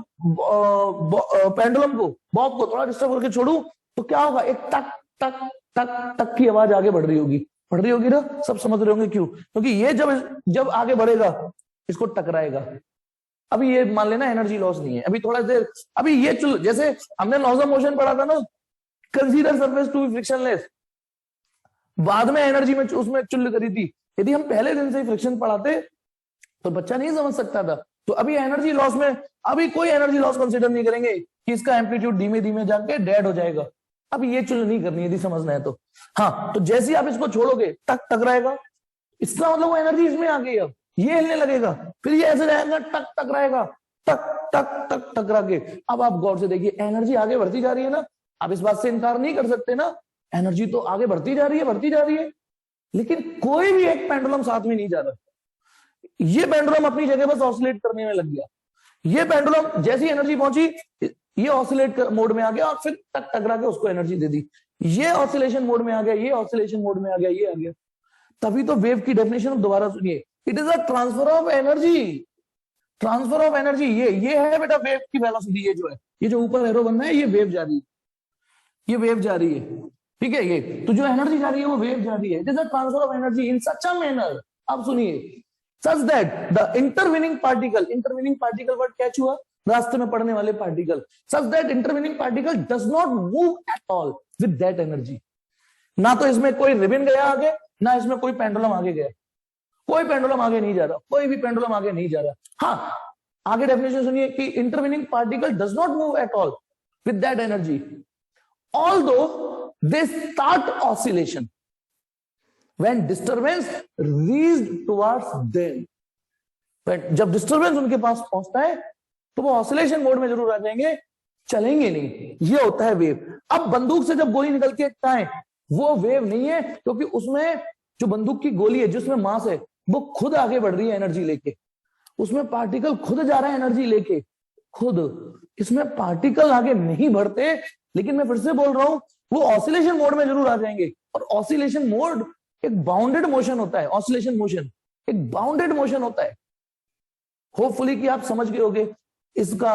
पेंडुलम को, बॉब को थोड़ा डिस्टर्ब करके छोड़ू तो क्या होगा, एक टक टक टक टक की आवाज आगे बढ़ रही होगी ना, सब समझ रहे होंगे क्यों, क्योंकि ये जब जब आगे बढ़ेगा इसको टकराएगा। अभी ये मान लेना एनर्जी लॉस नहीं है, अभी थोड़ा देर, अभी ये जैसे हमने लॉस ऑफ मोशन पढ़ा था ना, consider surface to be frictionless, बाद में एनर्जी में उसमें चुल्ल करी थी। यदि हम पहले दिन से ही फ्रिक्शन पढ़ाते तो बच्चा नहीं समझ सकता था। तो अभी एनर्जी लॉस में, अभी कोई एनर्जी लॉस कंसीडर नहीं करेंगे कि इसका एम्पलीट्यूड धीमे धीमे जाके डेड हो जाएगा, अभी ये चुल्ल नहीं करनी यदि समझना है तो। हाँ, तो जैसे ही आप इसको छोड़ोगे टक टकराएगा, इसका मतलब वो एनर्जी इसमें आ गई, अब ये हिलने लगेगा, फिर ये ऐसे जाएगा, टक टकराएगा, टक टक टक टकरा के। अब आप गौर से देखिए, एनर्जी आगे बढ़ती जा रही है ना, आप इस बात से इनकार नहीं कर सकते ना, एनर्जी तो आगे बढ़ती जा रही है, लेकिन कोई भी एक पेंडुलम साथ में नहीं जा रहा। ये पेंडुलम अपनी जगह बस ऑसिलेट करने में लग गया, ये पेंडुलम जैसी एनर्जी पहुंची ये ऑसिलेट मोड में आ गया और फिर टक टकरा के उसको एनर्जी दे दी, ये ऑसिलेशन मोड में आ गया, ये ऑसिलेशन मोड में आ गया, ये आ गया। तभी तो वेव की डेफिनेशन दोबारा सुनिए, it is a transfer of energy, transfer of energy. ये है बेटा वेव की वेलोसिटी, ये जो है, ये जो ऊपर एरो बन रहा है, ये वेव जा रही है, ये वेव जा रही है, ठीक है। ये तो जो एनर्जी जा रही है वो वेव जा रही है, it is a transfer of energy in such a manner, अब सुनिए, such that the intervening particle word catch हुआ, रास्ते में पड़ने वाले particle, such that intervening particle does not move at all with that energy. ना तो इसमें कोई रिबन गया आगे, ना इसमें कोई पेंडुलम आगे गया, कोई पेंडुलम आगे नहीं जा रहा, कोई भी पेंडुलम आगे नहीं जा रहा। हाँ, आगे डेफिनेशन सुनिए कि intervening particle does not move at all with that energy although they start oscillation when disturbance reached towards them। जब डिस्टर्बेंस उनके पास पहुंचता है तो वो ऑसिलेशन मोड में जरूर आ जाएंगे, चलेंगे नहीं, ये होता है वेव। अब बंदूक से जब गोली निकलती है टाइम, वो वेव नहीं है, क्योंकि उसमें जो बंदूक की गोली है जिसमें मास है वो खुद आगे बढ़ रही है एनर्जी लेके, उसमें पार्टिकल खुद जा रहा है एनर्जी लेके खुद, इसमें पार्टिकल आगे नहीं बढ़ते। लेकिन मैं फिर से बोल रहा हूं, वो ऑसिलेशन मोड में जरूर आ जाएंगे, और ऑसिलेशन मोड एक बाउंडेड मोशन होता है, ऑसिलेशन मोशन एक बाउंडेड मोशन होता है। होपफुली कि आप समझ गए होगे इसका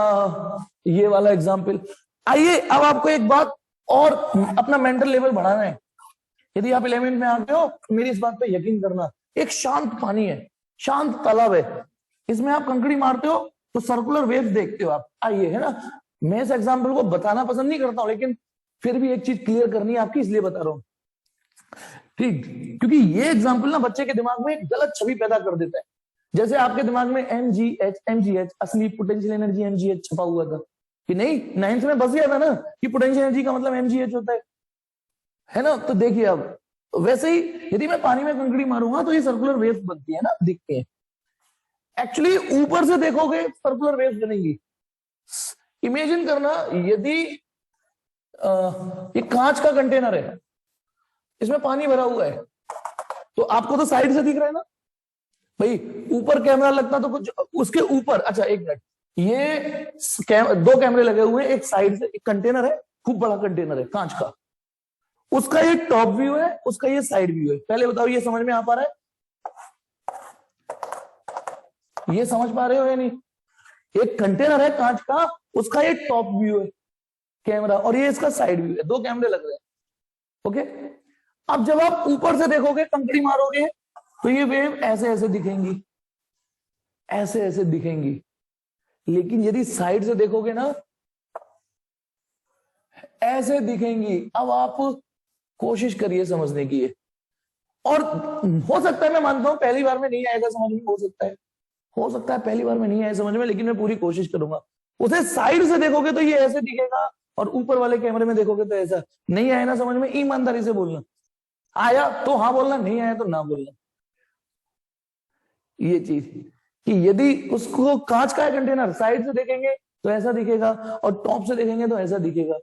ये वाला एग्जाम्पल। आइए अब आपको एक बात और अपना मेंटल लेवल बढ़ाना है। यदि आप 11th में आ गए हो, मेरी इस बात पे यकीन करना, एक शांत पानी है, शांत तालाब है, इसमें आप कंकड़ी मारते हो तो सर्कुलर वेव देखते हो आप। आइए, है ना, मैं इस एग्जाम्पल को बताना पसंद नहीं करता हूं, लेकिन फिर भी एक चीज क्लियर करनी है आपकी, इसलिए बता रहा हूं, ठीक, क्योंकि ये एग्जाम्पल ना बच्चे के दिमाग में एक गलत छवि पैदा कर देता है। जैसे आपके दिमाग में mgh असली पोटेंशियल एनर्जी mgh छपा हुआ था कि नहीं, 9th में बस गया था ना कि पोटेंशियल एनर्जी का मतलब mgh होता है ना। तो देखिए, अब वैसे ही यदि मैं पानी में कंकड़ी मारूंगा तो ये सर्कुलर वेव बनती है ना, दिखते हैं। एक्चुअली ऊपर से देखोगे सर्कुलर वेव बनेंगी। इमेजिन करना, यदि ये कांच का कंटेनर है, इसमें पानी भरा हुआ है, तो आपको तो साइड से दिख रहा है ना भाई, ऊपर कैमरा लगता तो कुछ उसके ऊपर, अच्छा एक मिनट, ये दो कैमरे लगे हुए हैं, एक साइड से, एक कंटेनर है, खूब बड़ा कंटेनर है कांच का, उसका ये टॉप व्यू है, उसका ये साइड व्यू है। पहले बताओ ये समझ में आ पा रहा है, ये समझ पा रहे हो या नहीं? एक कंटेनर है कांच का, उसका ये टॉप व्यू है कैमरा, और ये इसका साइड व्यू है, दो कैमरे लग रहे हैं, ओके। अब जब आप ऊपर से देखोगे, कंकड़ी मारोगे, तो ये वेव ऐसे ऐसे दिखेंगी, ऐसे ऐसे दिखेंगी। लेकिन यदि साइड से देखोगे ना, ऐसे दिखेंगी। अब आप कोशिश करिए समझने की है, और हो सकता है, मैं मानता हूं पहली बार में नहीं आएगा समझ में, हो सकता है पहली बार में नहीं आए समझ में, लेकिन मैं पूरी कोशिश करूंगा। उसे साइड से देखोगे तो ये ऐसे दिखेगा, और ऊपर वाले कैमरे में देखोगे तो ऐसा। नहीं आया ना समझ में, ईमानदारी से बोलना, आया तो हाँ बोलना, नहीं आया तो ना बोलना। ये चीज कि यदि उसको कांच का कंटेनर साइड से देखेंगे तो ऐसा दिखेगा, और टॉप से देखेंगे तो ऐसा दिखेगा।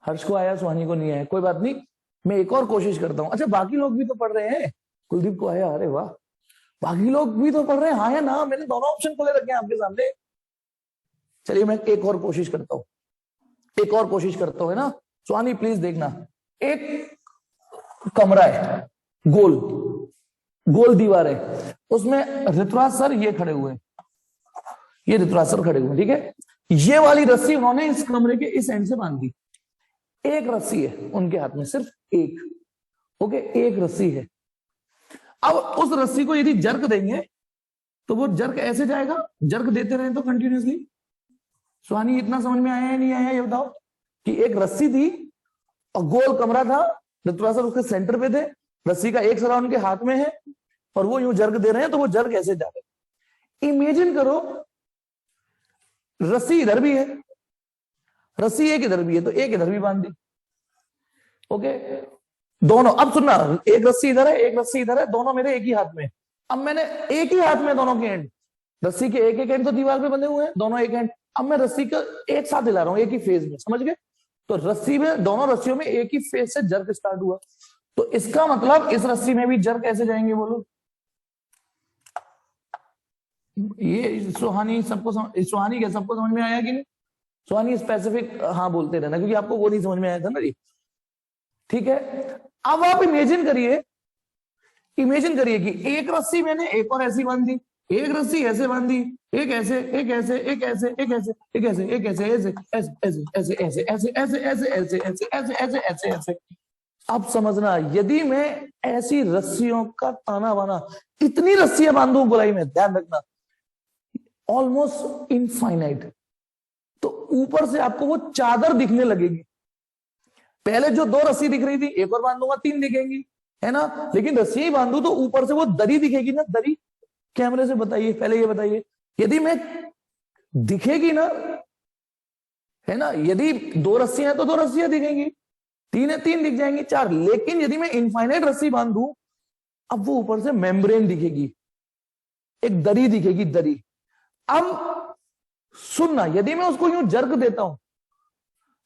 हर्ष को आया, सुहानी को नहीं आया, कोई बात नहीं, मैं एक और कोशिश करता हूं। अच्छा, बाकी लोग भी तो पढ़ रहे हैं, कुलदीप को आया, अरे वाह, बाकी लोग भी तो पढ़ रहे हैं हाँ या ना, मैंने दोनों ऑप्शन खोले रखे हैं आपके सामने। चलिए मैं एक और कोशिश करता हूं, एक और कोशिश करता हूं, है ना। सुहानी प्लीज देखना, एक कमरा है, गोल गोल दीवार है, उसमें ऋतुराज सर ये खड़े हुए, ये ऋतुराज सर खड़े हुए, ठीक है। ये वाली रस्सी उन्होंने इस कमरे के इस एंड से बांध दी, एक रस्सी है उनके हाथ में, सिर्फ एक, ओके, एक रस्सी है। अब उस रस्सी को यदि जर्क देंगे तो वो जर्क ऐसे जाएगा, जर्क देते रहे तो कंटिन्यूअसली। सुहानी इतना समझ में आया है नहीं आया ये बताओ, कि एक रस्सी थी और गोल कमरा था, ऋतुराज सर उसके सेंटर पे थे, रस्सी का एक सरा उनके हाथ में है और वो यूं जर्क दे रहे हैं, तो वो जर्क ऐसे जा रहे। इमेजिन करो रस्सी इधर भी है, रस्सी एक इधर भी है, तो एक इधर भी बांध दी, ओके। दोनों, अब सुनना, एक रस्सी इधर है, एक रस्सी इधर है, दोनों मेरे एक ही हाथ में। अब मैंने एक ही हाथ में दोनों के एंड, रस्सी के एक एक एंड तो दीवार पे बंधे हुए हैं, दोनों एक एंड। अब मैं रस्सी को एक साथ हिला रहा हूं, एक ही फेज में, समझ गए। तो रस्सी में, दोनों रस्सियों में एक ही फेज से जर्क स्टार्ट हुआ, तो इसका मतलब इस रस्सी में भी जर्क ऐसे जाएंगे, बोलो। ये सुहानी सबको सुहानी क्या सबको समझ में आया कि नहीं? सुहानी स्पेसिफिक हाँ बोलते रहना, क्योंकि आपको वो नहीं समझ में आया था ना जी, ठीक है। अब आप इमेजिन करिए, इमेजिन करिए कि एक रस्सी मैंने एक और ऐसी बांध दी, एक रस्सी ऐसे बांध दी, एक ऐसे, एक ऐसे, एक ऐसे, एक ऐसे, एक ऐसे, एक ऐसे, ऐसे ऐसे ऐसे ऐसे ऐसे ऐसे ऐसे ऐसे ऐसे ऐसे ऐसे ऐसे ऐसे। अब समझना, यदि मैं ऐसी रस्सियों का ताना बाना, इतनी रस्सियां बांधू गोलाई में, ध्यान रखना, ऑलमोस्ट इनफाइनाइट, तो ऊपर से आपको वो चादर दिखने लगेगी। पहले जो दो रस्सी दिख रही थी, एक और बांधूंगा तीन दिखेंगी, है ना। लेकिन रस्सी ही बांधू तो ऊपर से वो दरी दिखेगी ना, दरी। कैमरे से बताइए, पहले ये बताइए, यदि मैं दिखेगी ना, है ना, यदि दो रस्सियां हैं तो दो रस्सियां दिखेंगी, तीन है तीन दिख जाएंगी, चार। लेकिन यदि मैं इनफाइनाइट रस्सी बांधू, अब वो ऊपर से मेम्ब्रेन दिखेगी, एक दरी दिखेगी, दरी। अब सुनना, यदि मैं उसको यूं जर्क देता हूं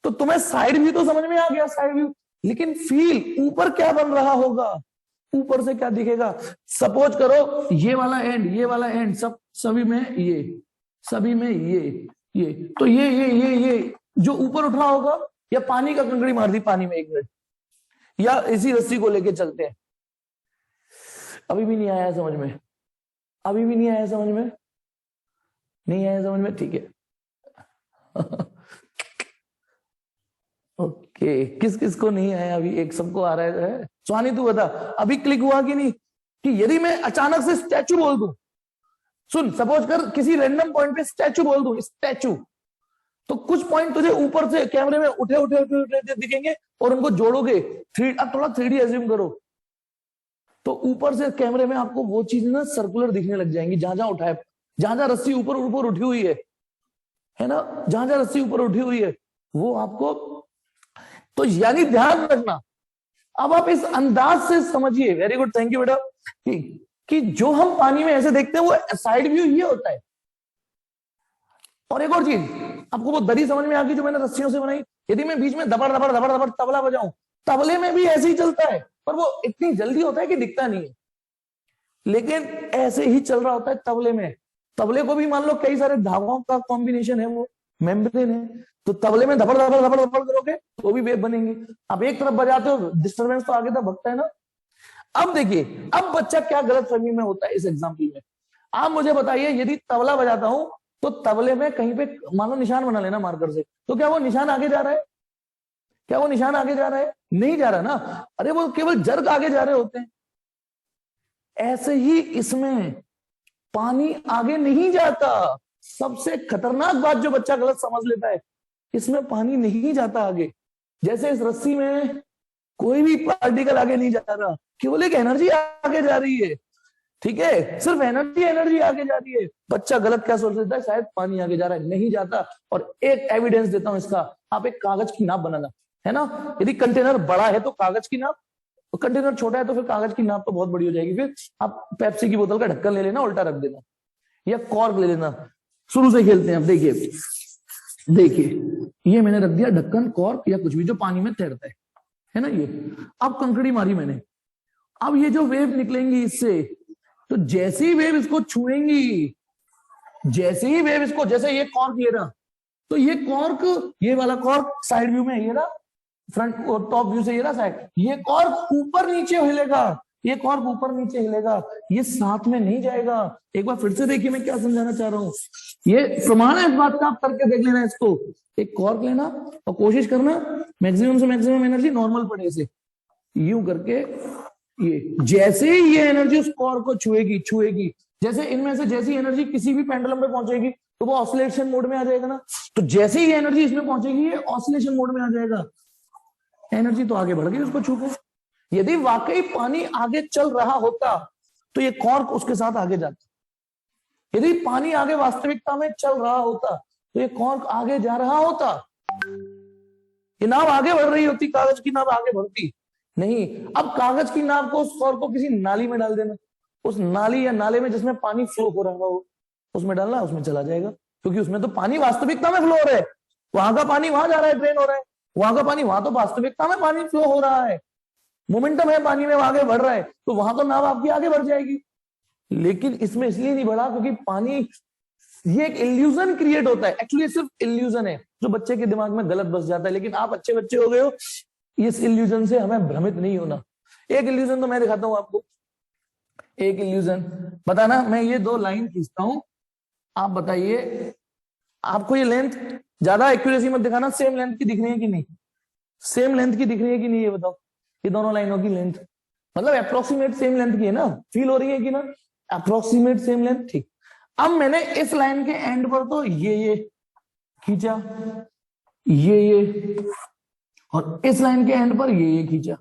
तो तुम्हें साइड व्यू तो समझ में आ गया, साइड व्यू, लेकिन फील ऊपर क्या बन रहा होगा, ऊपर से क्या दिखेगा। सपोज करो ये वाला एंड, ये वाला एंड, सब सभी में ये, सभी में ये, तो ये जो ऊपर उठ रहा होगा, या पानी का कंकड़ी मार दी पानी में 1 मिनट, या इसी रस्सी को लेके चलते हैं। अभी भी नहीं आया समझ में, अभी भी नहीं आया समझ में, नहीं आया समझ में, ठीक है। ओके, किस किस को नहीं आया अभी, एक सबको आ रहा है। सुहानी तू बता, अभी क्लिक हुआ कि नहीं, कि यदि मैं अचानक से स्टैचू बोल दूं, सुन, सपोज कर किसी रैंडम पॉइंट पे स्टैचू बोल दूं, स्टैचू, तो कुछ पॉइंट तुझे ऊपर से कैमरे में उठे उठे उठे उठे दिखेंगे, और उनको जोड़ोगे, अब थोड़ा 3D एज्यूम करो, तो ऊपर से कैमरे में आपको वो चीज ना सर्कुलर दिखने लग जाएंगी, जहां जहां उठाए, जहां जहां रस्सी ऊपर ऊपर उठी हुई है ना, जहां जहां रस्सी ऊपर उठी हुई है वो आपको, तो यानी ध्यान रखना। अब आप इस अंदाज से समझिए, वेरी गुड, थैंक यू बेटा, कि जो हम पानी में ऐसे देखते हैं वो साइड व्यू ये होता है। और एक और चीज, आपको वो दरी समझ में आ गई जो मैंने रस्सियों से बनाई। यदि मैं बीच में दबड़ दबड़ दबड़ दबड़ तबला बजाऊं, तबले में भी ऐसे ही चलता है, पर वो इतनी जल्दी होता है कि दिखता नहीं है, लेकिन ऐसे ही चल रहा होता है तबले में। तबले को भी मान लो कई सारे धागों का कॉम्बिनेशन है, वो मेम्ब्रेन है, तो तबले में धबड़ धबड़ धबड़ धबड़ करोगे तो भी वेव बनेंगे। अब एक तरफ बजाते हो, डिस्टरबेंस तो आगे तक भगता है ना। अब देखिए, अब बच्चा क्या गलत फहमी में होता है इस एग्जाम्पल में। आप मुझे बताइए, यदि तबला बजाता हूं तो तबले में कहीं पे मान लो निशान बना लेना मार्कर से, तो क्या वो निशान आगे जा रहा है? क्या वो निशान आगे जा रहा है? नहीं जा रहा ना, अरे वो केवल जर्क आगे जा रहे होते हैं। ऐसे ही इसमें पानी आगे नहीं जाता। सबसे खतरनाक बात जो बच्चा गलत समझ लेता है, इसमें पानी नहीं जाता आगे। जैसे इस रस्सी में कोई भी पार्टिकल आगे नहीं जा रहा, केवल एक एनर्जी आगे जा रही है, ठीक है, सिर्फ एनर्जी एनर्जी आगे जा रही है। बच्चा गलत क्या सोच लेता है, शायद पानी आगे जा रहा है, नहीं जाता। और एक एविडेंस देता हूं इसका, आप एक कागज की नाप बनाना, है ना, यदि कंटेनर बड़ा है तो कागज की नाप, तो कंटेनर छोटा है तो फिर कागज की नाप तो बहुत बड़ी हो जाएगी। फिर आप पेप्सी की बोतल का ढक्कन ले लेना, उल्टा रख देना, या कॉर्क ले लेना। शुरू से खेलते हैं। अब देखिए, देखिए ये मैंने रख दिया ढक्कन, कॉर्क या कुछ भी जो पानी में तैरता है ना ये। अब कंकड़ी मारी मैंने, अब ये जो वेव निकलेंगी इससे, तो जैसी वेव इसको छुएंगी, जैसे ही वेव इसको, जैसे ये कॉर्क ले रहा, तो ये कॉर्क, ये वाला कॉर्क साइड व्यू में ये रहा, फ्रंट और टॉप व्यू से ये रहा साइड, ये कॉर्क ऊपर नीचे हिलेगा, ये कॉर्क ऊपर नीचे हिलेगा, ये साथ में नहीं जाएगा। एक बार फिर से देखिए मैं क्या समझाना चाह रहा हूं, ये प्रमाण है इस बात का, आप करके देख लेना इसको। एक कॉर्क लेना और कोशिश करना मैक्सिमम से मैक्सिमम एनर्जी नॉर्मल पड़े से, यूं करके, ये जैसे ही ये एनर्जी उस कॉर्क को छुएगी, जैसे इनमें से जैसी एनर्जी किसी भी पेंडुलम पे पहुंचेगी तो वो ऑसिलेशन मोड में आ जाएगा ना, तो जैसे ही एनर्जी इसमें पहुंचेगी ये ऑसिलेशन मोड में आ जाएगा, एनर्जी तो आगे बढ़ गई उसको छू के। यदि वाकई पानी आगे चल रहा होता तो ये कॉर्क उसके साथ आगे जाता, यदि पानी आगे वास्तविकता में चल रहा होता तो ये कॉर्क आगे जा रहा होता, ये नाव आगे बढ़ रही होती, कागज की नाव आगे बढ़ती नहीं। अब कागज की नाव को, उस कॉर्क को किसी नाली में डाल देना, उस नाली या नाले में जिसमें पानी फ्लो हो रहा हो उसमें डालना, उसमें चला जाएगा, क्योंकि उसमें तो पानी वास्तविकता में फ्लो हो रहा है, वहां का पानी वहां जा रहा है, ट्रेन हो रहा है, वहां का पानी वहां, तो वास्तविकता में पानी फ्लो हो रहा है, मोमेंटम है पानी में, आगे बढ़ रहा है, तो वहां तो नाव आपकी आगे बढ़ जाएगी। लेकिन इसमें इसलिए नहीं बढ़ा क्योंकि पानी, ये एक इल्यूजन क्रिएट होता है, एक्चुअली सिर्फ इल्यूजन है जो बच्चे के दिमाग में गलत बस जाता है, लेकिन आप अच्छे बच्चे हो गए हो, इस इल्यूजन से हमें भ्रमित नहीं होना। एक इल्यूजन तो मैं दिखाता हूं आपको, एक इल्यूजन बताना, मैं ये दो लाइन खींचता हूं, आप बताइए, आपको ये लेंथ ज्यादा एक्यूरेसी मत दिखाना, सेम लेंथ की दिख रही है कि नहीं, सेम लेंथ की दिख रही है कि नहीं, ये बताओ, ये दोनों लाइनों की लेंथ मतलब अप्रोक्सीमेट सेम लेंथ की है ना, फील हो रही है कि ना, अप्रोक्सीमेट सेम लेंथ, ठीक। अब मैंने इस लाइन के एंड पर तो ये खींचा, ये और इस लाइन के एंड पर ये खींचा।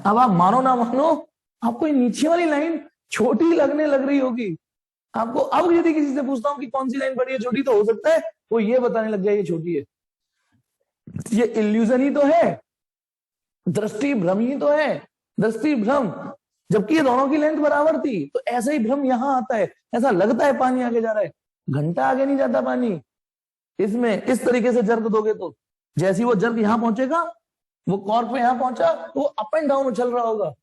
अब आप मानो ना मानो, आपको ये नीचे वाली लाइन छोटी लगने लग रही होगी आपको। अब यदि किसी से पूछता हूं कि कौन सी लाइन बड़ी है छोटी, तो हो सकता है वो ये बताने लग जाए ये छोटी है। ये इल्यूजन ही तो है, दृष्टि भ्रम ही तो है, दृष्टि भ्रम, जबकि ये दोनों की लेंथ बराबर थी। तो ऐसा ही भ्रम यहां आता है, ऐसा लगता है पानी आगे जा रहा है, घंटा आगे नहीं जाता पानी। इसमें इस तरीके से जर्क दोगे तो जैसे ही वो जर्क यहां पहुंचेगा, वो कॉर्क पे यहां पहुंचा तो वो अप एंड डाउन उछल रहा होगा,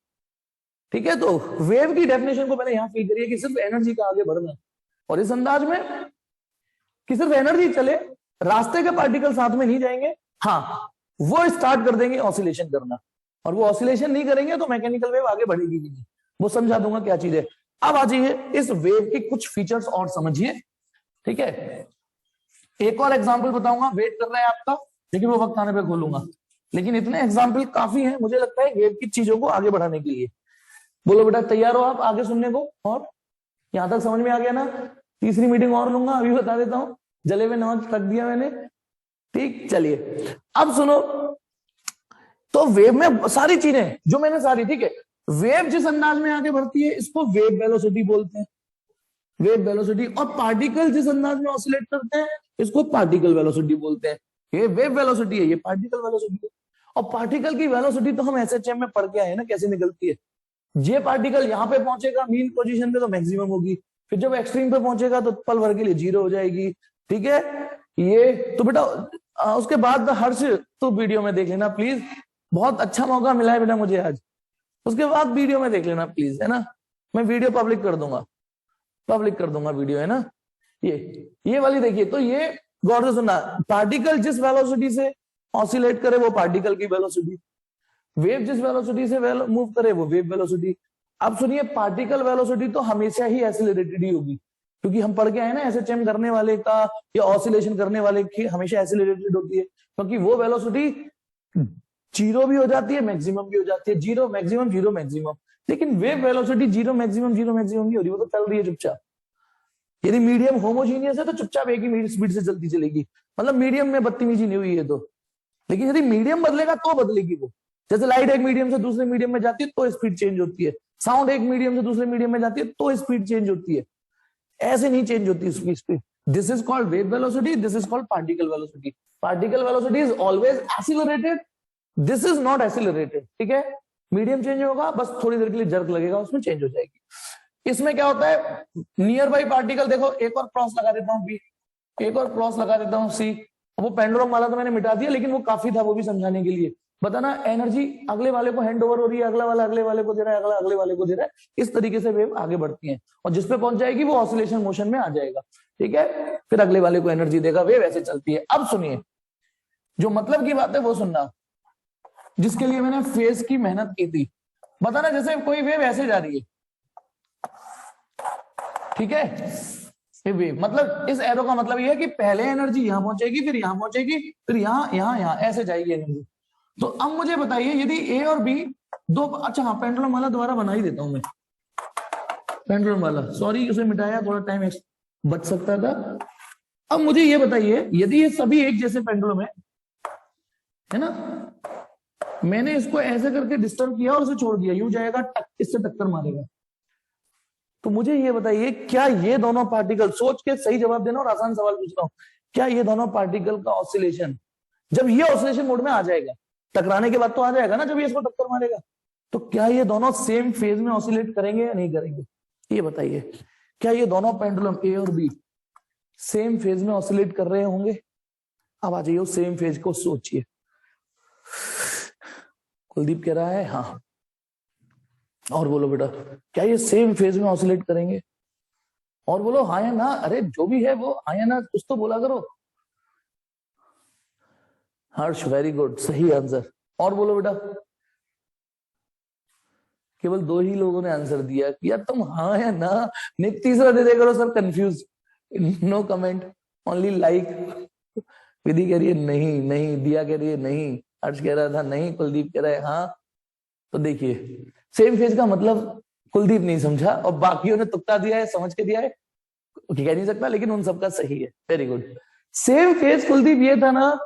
ठीक है। तो वेव की डेफिनेशन को मैंने यहां फील करी है कि सिर्फ एनर्जी का आगे बढ़ना, और इस अंदाज में कि सिर्फ एनर्जी चले, रास्ते के पार्टिकल साथ में नहीं जाएंगे, हाँ वो स्टार्ट कर देंगे ऑसिलेशन करना, और वो ऑसिलेशन नहीं करेंगे तो मैकेनिकल वेव आगे बढ़ेगी नहीं। वो समझा दूंगा क्या चीज है। अब आ जाइए इस वेव के कुछ फीचर्स और समझिए, ठीक है। एक और एग्जांपल बताऊंगा, वेट कर रहा है आपका, लेकिन वो वक्त आने पे खोलूंगा, लेकिन इतने एग्जांपल काफी हैं मुझे लगता है वेव की चीजों को आगे बढ़ाने के लिए। बोलो बेटा, तैयार हो आप आगे सुनने को? और यहां तक समझ में आ गया ना? तीसरी मीटिंग और लूंगा, अभी बता देता हूं, जले हुए नमक रख दिया मैंने, ठीक। चलिए अब सुनो, तो वेव में सारी चीजें जो मैंने सारी, ठीक है, वेव जिस अंदाज में आगे बढ़ती है इसको वेव वेलोसिटी बोलते हैं, वेव वेलोसिटी। और पार्टिकल जिस अंदाज में ऑसिलेट करते हैं इसको पार्टिकल वेलोसिटी बोलते हैं। ये वेव वेलोसिटी है, ये पार्टिकल वेलोसिटी है। और पार्टिकल की वेलोसिटी तो हम एसएचएम में पढ़ के आए ना कैसे निकलती है। ये पार्टिकल यहाँ पे पहुंचेगा मीन पोजीशन पे तो मैक्सिमम होगी, फिर जब एक्सट्रीम पे पहुंचेगा तो पल भर के लिए जीरो हो जाएगी, ठीक है। ये तो बेटा उसके बाद हर्ष तो वीडियो में देख लेना प्लीज, बहुत अच्छा मौका मिला है बेटा मुझे आज, उसके बाद वीडियो में देख लेना प्लीज, है ना। मैं वीडियो पब्लिक कर दूंगा वीडियो, है ना। ये वाली देखिए, तो ये गौर से सुनना, पार्टिकल जिस वेलोसिटी से ऑसिलेट करे वो पार्टिकल की वेलोसिटी, वेव जिस वेलोसिटी से मूव करे वो वेव वेलोसिटी। अब सुनिए, पार्टिकल वेलोसिटी तो हमेशा ही एक्सीलरेटेड ही होगी, क्योंकि हम पढ़ के आए ना एसएचएम करने वाले का या ऑसिलेशन करने वाले की हमेशा एक्सीलरेटेड होती है, क्योंकि वो वेलोसिटी जीरो भी हो जाती है मैक्सिमम भी हो जाती है, जीरो मैक्सिमम जीरो मैक्सिमम। लेकिन वेव वेलोसिटी जीरो मैक्सिमम नहीं हो रही, वो तो चल रही है चुपचाप। यदि मीडियम होमोजीनियस है तो चुपचाप एक ही स्पीड से चलती चलेगी, मतलब मीडियम में बदतमीजी नहीं हुई है तो। लेकिन यदि मीडियम बदलेगा तो बदलेगी वो, जैसे लाइट एक मीडियम से दूसरे मीडियम में जाती है तो स्पीड चेंज होती है, साउंड एक मीडियम से दूसरे मीडियम में जाती है तो स्पीड चेंज होती है, ऐसे नहीं चेंज होती उसकी speed. This is called wave velocity, this is called particle velocity. Particle velocity is always accelerated, this is not accelerated, ठीक है। मीडियम चेंज होगा, बस थोड़ी देर के लिए जर्क लगेगा, उसमें चेंज हो जाएगी। इसमें क्या होता है, नियर बाई पार्टिकल, देखो एक और क्रॉस लगा देता हूँ बी, एक और क्रॉस लगा देता हूँ सी। वो पेंडुलम वाला तो मैंने मिटा दिया, लेकिन वो काफी था वो भी समझाने के लिए। बताना एनर्जी अगले वाले को हैंड ओवर हो रही है, अगला वाला अगले वाले को दे रहा है, अगला अगले वाले को दे रहा है। इस तरीके से वेव आगे बढ़ती है और जिस पे पहुंच जाएगी वो ऑसिलेशन मोशन में आ जाएगा। ठीक है, फिर अगले वाले को एनर्जी देगा, वेव ऐसे चलती है। अब सुनिए, जो मतलब की बात है वो सुनना, जिसके लिए मैंने फेज की मेहनत की थी। बताना जैसे कोई वेव ऐसे जा रही है, ठीक है, ये वेव मतलब इस एरो का मतलब ये है कि पहले एनर्जी यहां पहुंचेगी, फिर यहां पहुंचेगी, फिर यहां यहां यहां ऐसे जाएगी एनर्जी। तो अब मुझे बताइए यदि ए और बी दो, अच्छा हाँ पेंडुलम वाला दोबारा बना ही देता हूं मैं, पेंडुलम वाला, सॉरी उसे मिटाया, थोड़ा टाइम बच सकता था। अब मुझे ये बताइए यदि ये सभी एक जैसे पेंडुलम है ना, मैंने इसको ऐसे करके डिस्टर्ब किया और उसे छोड़ दिया, यूं जाएगा टक, इससे टक्कर मारेगा। तो मुझे ये बताइए क्या ये दोनों पार्टिकल, सोच के सही जवाब देना और आसान सवाल पूछ रहा हूं, क्या ये दोनों पार्टिकल का ऑसिलेशन जब ये ऑसिलेशन मोड में आ जाएगा, टकराने के बाद तो आ जाएगा ना जब ये इसको टक्कर मारेगा, तो क्या ये दोनों सेम फेज में ऑसिलेट करेंगे या नहीं करेंगे? ये बताइए, क्या ये दोनों पेंडुलम ए और बी सेम फेज में ऑसिलेट कर रहे होंगे? अब आ जाइए सेम फेज को सोचिए। कुलदीप कह रहा है हाँ, और बोलो बेटा क्या ये सेम फेज में ऑसिलेट करेंगे? और बोलो हाँ या ना, अरे जो भी है वो हाँ या ना कुछ तो बोला करो। हर्ष वेरी गुड, सही आंसर। और बोलो बेटा, केवल दो ही लोगों ने आंसर दिया, यार तुम हाँ या ना, नहीं तीसरा दे दे करो sir, confuse, no comment, only like. Vidhi कह रही है नहीं नहीं, दिया कह रही है नहीं, हर्ष कह रहा था नहीं, कुलदीप कह रहा है हाँ। तो देखिए सेम फेज का मतलब कुलदीप नहीं समझा और बाकियों ने तुक्का दिया है, समझ के दिया है, कह नहीं सकता, लेकिन उन सबका सही है, very good. Same phase Kuldeep ये था ना,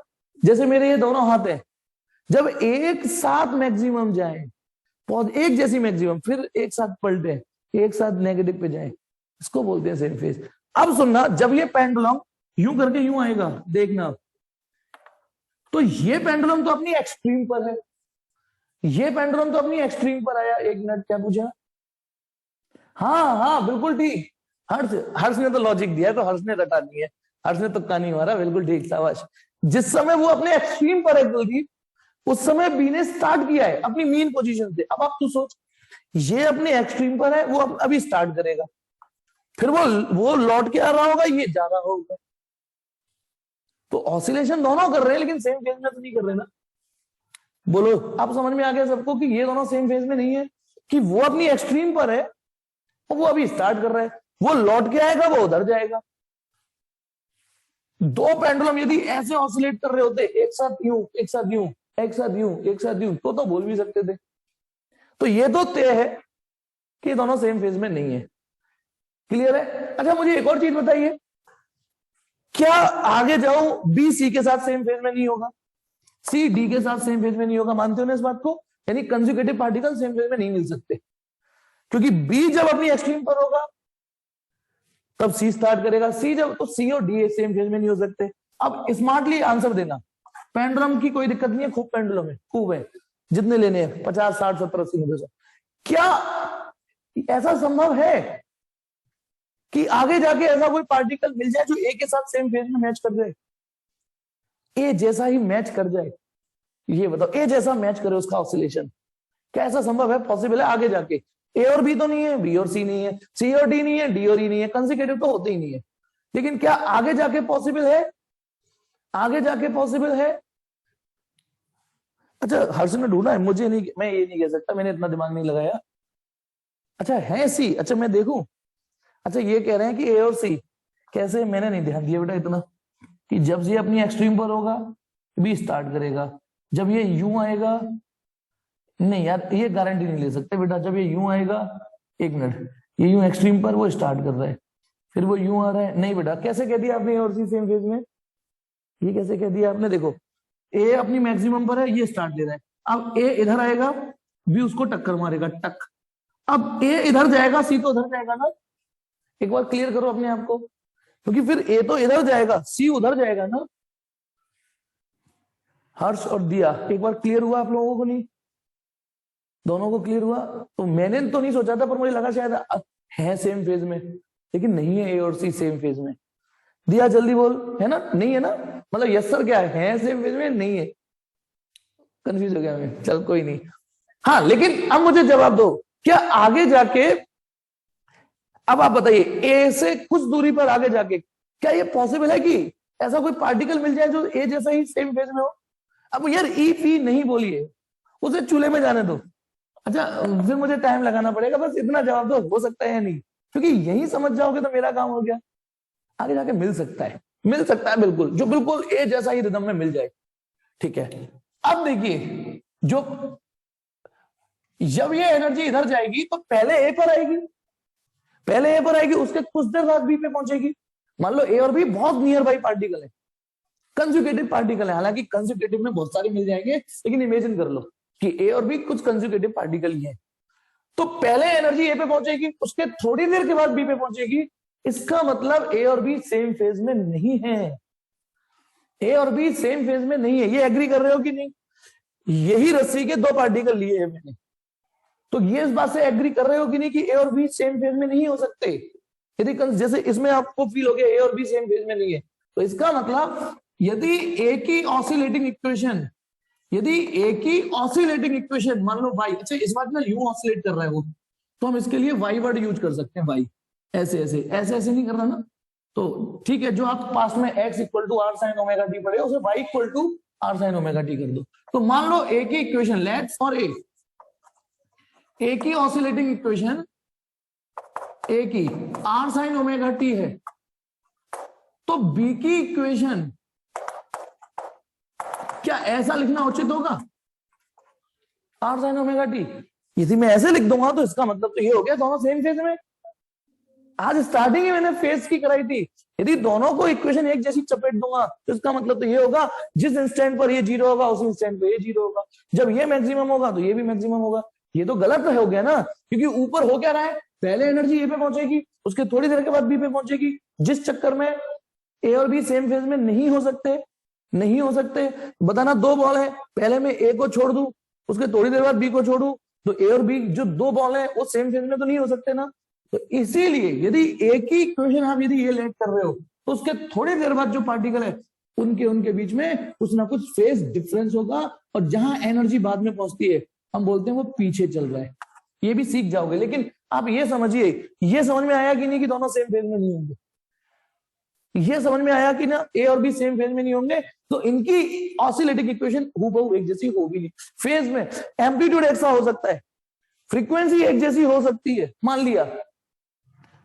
जैसे मेरे ये दोनों हाथ हैं, जब एक साथ मैक्सिमम जाए, एक जैसी मैक्सिमम, फिर एक साथ पलटे, एक साथ नेगेटिव पे जाए, इसको बोलते हैं सेम फेज। अब सुनना, जब ये पेंडुलम यूं करके यूं आएगा, देखना, तो ये पेंडुलम तो अपनी एक्सट्रीम पर है, ये पेंडुलम तो अपनी एक्सट्रीम पर आया। एक मिनट, क्या पूछा? हाँ हाँ बिल्कुल ठीक, हर्ष, हर्ष ने तो लॉजिक दिया, तो हर्ष ने रटा दी है, हर्ष ने तुक्का नहीं मारा, बिल्कुल ठीक, शाबाश। जिस समय वो अपने एक्सट्रीम पर है कुलदीप, उस समय बी ने स्टार्ट किया है अपनी मीन पोजीशन से। अब आप तू सोच, ये अपने एक्सट्रीम पर है, वो अभी स्टार्ट करेगा, फिर वो लौट के आ रहा होगा, ये जा रहा होगा, तो ऑसिलेशन दोनों कर रहे हैं लेकिन सेम फेज में तो नहीं कर रहे ना। बोलो आप समझ में आ गया सबको कि ये दोनों सेम फेज में नहीं है, कि वो अपनी एक्सट्रीम पर है और वो अभी स्टार्ट कर रहा है, वो लौट के आएगा, वो उधर जाएगा। दो पेंडुलम यदि ऐसे ऑसिलेट कर रहे होते, एक साथ यूं, एक साथ यूं, एक साथ यूं, एक साथ यूं, तो बोल भी सकते थे। तो ये तो तय है कि दोनों सेम फेज में नहीं है। क्लियर है? अच्छा मुझे एक और चीज बताइए, क्या आगे जाओ बी सी के साथ सेम फेज में नहीं होगा, सी डी के साथ सेम फेज में नहीं होगा? मानते हो ना इस बात को? यानी कंसेक्यूटिव पार्टिकल सेम फेज में नहीं मिल सकते, क्योंकि बी जब अपनी एक्सट्रीम पर होगा तब सी स्टार्ट करेगा, सी जब, तो सी और डी सेम फेज में नहीं हो सकते। अब स्मार्टली आंसर देना, पेंडुलम की कोई दिक्कत नहीं है, खूब पेंडुलम है, खूब है, जितने लेने हैं 50 60 70 80 90 100। क्या ऐसा संभव है कि आगे जाके ऐसा कोई पार्टिकल मिल जाए जो ए के साथ सेम फेज में मैच कर जाए, ए जैसा ही मैच कर जाए? ये बताओ, ए जैसा मैच करे उसका ऑसिलेशन, क्या ऐसा संभव है? पॉसिबल है आगे जाके? ए और बी तो नहीं है, बी और सी नहीं है, सी और डी नहीं है, डी और ई नहीं है, कंसेक्यूटिव तो होते ही नहीं है, लेकिन क्या आगे जाके पॉसिबल है? आगे जाके पॉसिबल है? अच्छा हर्ष ने ढूंढा है, मुझे नहीं, मैं ये नहीं कह सकता, मैंने इतना दिमाग नहीं लगाया। अच्छा है सी, अच्छा मैं देखूं। अच्छा ये कह रहे हैं कि ए और सी कैसे, मैंने नहीं ध्यान दिया बेटा इतना, कि जब ये अपनी एक्सट्रीम पर होगा बी स्टार्ट करेगा, जब ये यूं आएगा, नहीं यार ये गारंटी नहीं ले सकते बेटा, जब ये यूं आएगा, एक मिनट, ये यूं एक्सट्रीम पर वो स्टार्ट कर रहा है, फिर वो यूं आ रहा है, नहीं बेटा, कैसे कह दिया आपने ए और सी सेम फेज में? ये कैसे कह दिया आपने? देखो ए अपनी मैक्सिमम पर है, ये स्टार्ट ले रहा है, अब ए इधर आएगा, बी उसको टक्कर मारेगा, टक, अब ए इधर जाएगा, सी तो उधर जाएगा ना। एक बार क्लियर करो अपने आप को, क्योंकि फिर ए तो इधर जाएगा, सी उधर जाएगा ना। हर्ष और दिया, एक बार क्लियर हुआ आप लोगों को? नहीं, दोनों को क्लियर हुआ? तो मैंने तो नहीं सोचा था, पर मुझे लगा शायद है सेम फेज में, लेकिन नहीं है ए और सी सेम फेज में। दिया जल्दी बोल, है ना? नहीं है ना? मतलब यस सर क्या है सेम फेज में? नहीं है, कंफ्यूज हो गया मैं, चल कोई नहीं। हाँ लेकिन अब मुझे जवाब दो, क्या आगे जाके, अब आप बताइए, ए से कुछ दूरी पर आगे जाके क्या ये पॉसिबल है कि ऐसा कोई पार्टिकल मिल जाए जो ए जैसा ही सेम फेज में हो? अब यार ई पी नहीं बोलिए, उसे चूल्हे में जाने दो। अच्छा फिर मुझे टाइम लगाना पड़ेगा, बस इतना जवाब दो हो सकता है या नहीं, क्योंकि यही समझ जाओगे तो मेरा काम हो गया। आगे जाके मिल सकता है, मिल सकता है बिल्कुल, जो बिल्कुल ए जैसा ही रिदम में मिल जाए। ठीक है, अब देखिए, जो जब ये एनर्जी इधर जाएगी तो पहले ए पर आएगी, पहले ए पर आएगी, उसके कुछ देर बाद बी पे पहुंचेगी। मान लो ए और बी बहुत नियर बाई पार्टिकल है, कंज्यूगेटिव पार्टिकल है, हालांकि कंज्यूगेटिव में बहुत सारे मिल जाएंगे, लेकिन इमेजिन कर लो कि ए और बी कुछ कंज्यूगेटिव पार्टिकल ही है। तो पहले एनर्जी ए पे पहुंचेगी, उसके थोड़ी देर के बाद बी पे पहुंचेगी। इसका मतलब ए और बी सेम फेज में नहीं है, ए और बी सेम फेज में नहीं है। ये एग्री कर रहे हो कि नहीं? यही रस्सी के दो पार्टिकल लिए हैं मैंने, तो ये इस बात से एग्री कर रहे हो कि नहीं कि ए और बी सेम फेज में नहीं हो सकते? यदि जैसे इसमें आपको फील हो गया ए और बी सेम फेज में नहीं है, तो इसका मतलब यदि ए की ऑसिलेटिंग इक्वेशन, यदि ए की ऑसिलेटिंग इक्वेशन मान लो वाई, अच्छा इस बात में यूं ऑसिलेट कर रहा है वो, तो हम इसके लिए वाई वर्ड यूज कर सकते हैं, वाई ऐसे ऐसे ऐसे ऐसे नहीं कर रहा ना, तो ठीक है, जो आप पास में x equal to r sine omega t पढ़े उसे y equal to r sine omega t कर दो। तो मान लो ए की इक्वेशन, लेट्स फॉर ए की ऑसिलेटिंग इक्वेशन ए की आर साइन ओमेगा टी है, तो बी की इक्वेशन क्या ऐसा लिखना उचित होगा? R sine omega t. यदि मैं ऐसे लिख दूंगा तो इसका मतलब तो ये हो गया दोनों सेम फेज में। आज स्टार्टिंग ही मैंने फेज की कराई थी, यदि दोनों को इक्वेशन एक जैसी चपेट दूंगा तो इसका मतलब तो ये होगा जिस इंस्टेंट पर ये जीरो होगा उस इंस्टेंट पर ये जीरो होगा, जब ये मैक्सिमम होगा तो ये भी मैक्सिमम होगा। ये तो गलत हो गया ना, क्योंकि ऊपर हो क्या रहा है, पहले एनर्जी ए पे पहुंचेगी, उसके थोड़ी देर के बाद बी पे पहुंचेगी, जिस चक्कर में ए और बी सेम फेज में नहीं हो सकते, नहीं हो सकते। बताना, दो बॉल है, पहले मैं ए को छोड़ दूं, उसके थोड़ी देर बाद बी को छोड़ू, तो ए और बी जो दो बॉल है वो सेम फेज में तो नहीं हो सकते ना। तो इसीलिए यदि एक ही इक्वेशन आप यदि ये लेट कर रहे हो तो उसके थोड़ी देर बाद जो पार्टिकल है उनके उनके बीच में कुछ ना कुछ फेज डिफरेंस होगा, और जहां एनर्जी बाद में पहुंचती है हम बोलते हैं वो पीछे चल रहा है। ये भी सीख जाओगे, लेकिन आप ये समझिए, ये समझ में आया कि नहीं कि दोनों सेम फेज में नहीं होंगे? ये समझ में आया कि ना ए और बी सेम फेज में नहीं होंगे, तो इनकी ऑसिलेटिंग इक्वेशन हूबहू एक जैसी होगी नहीं। फेज में एम्पलीट्यूड एक सा हो सकता है, फ्रीक्वेंसी एक जैसी हो सकती है, मान लिया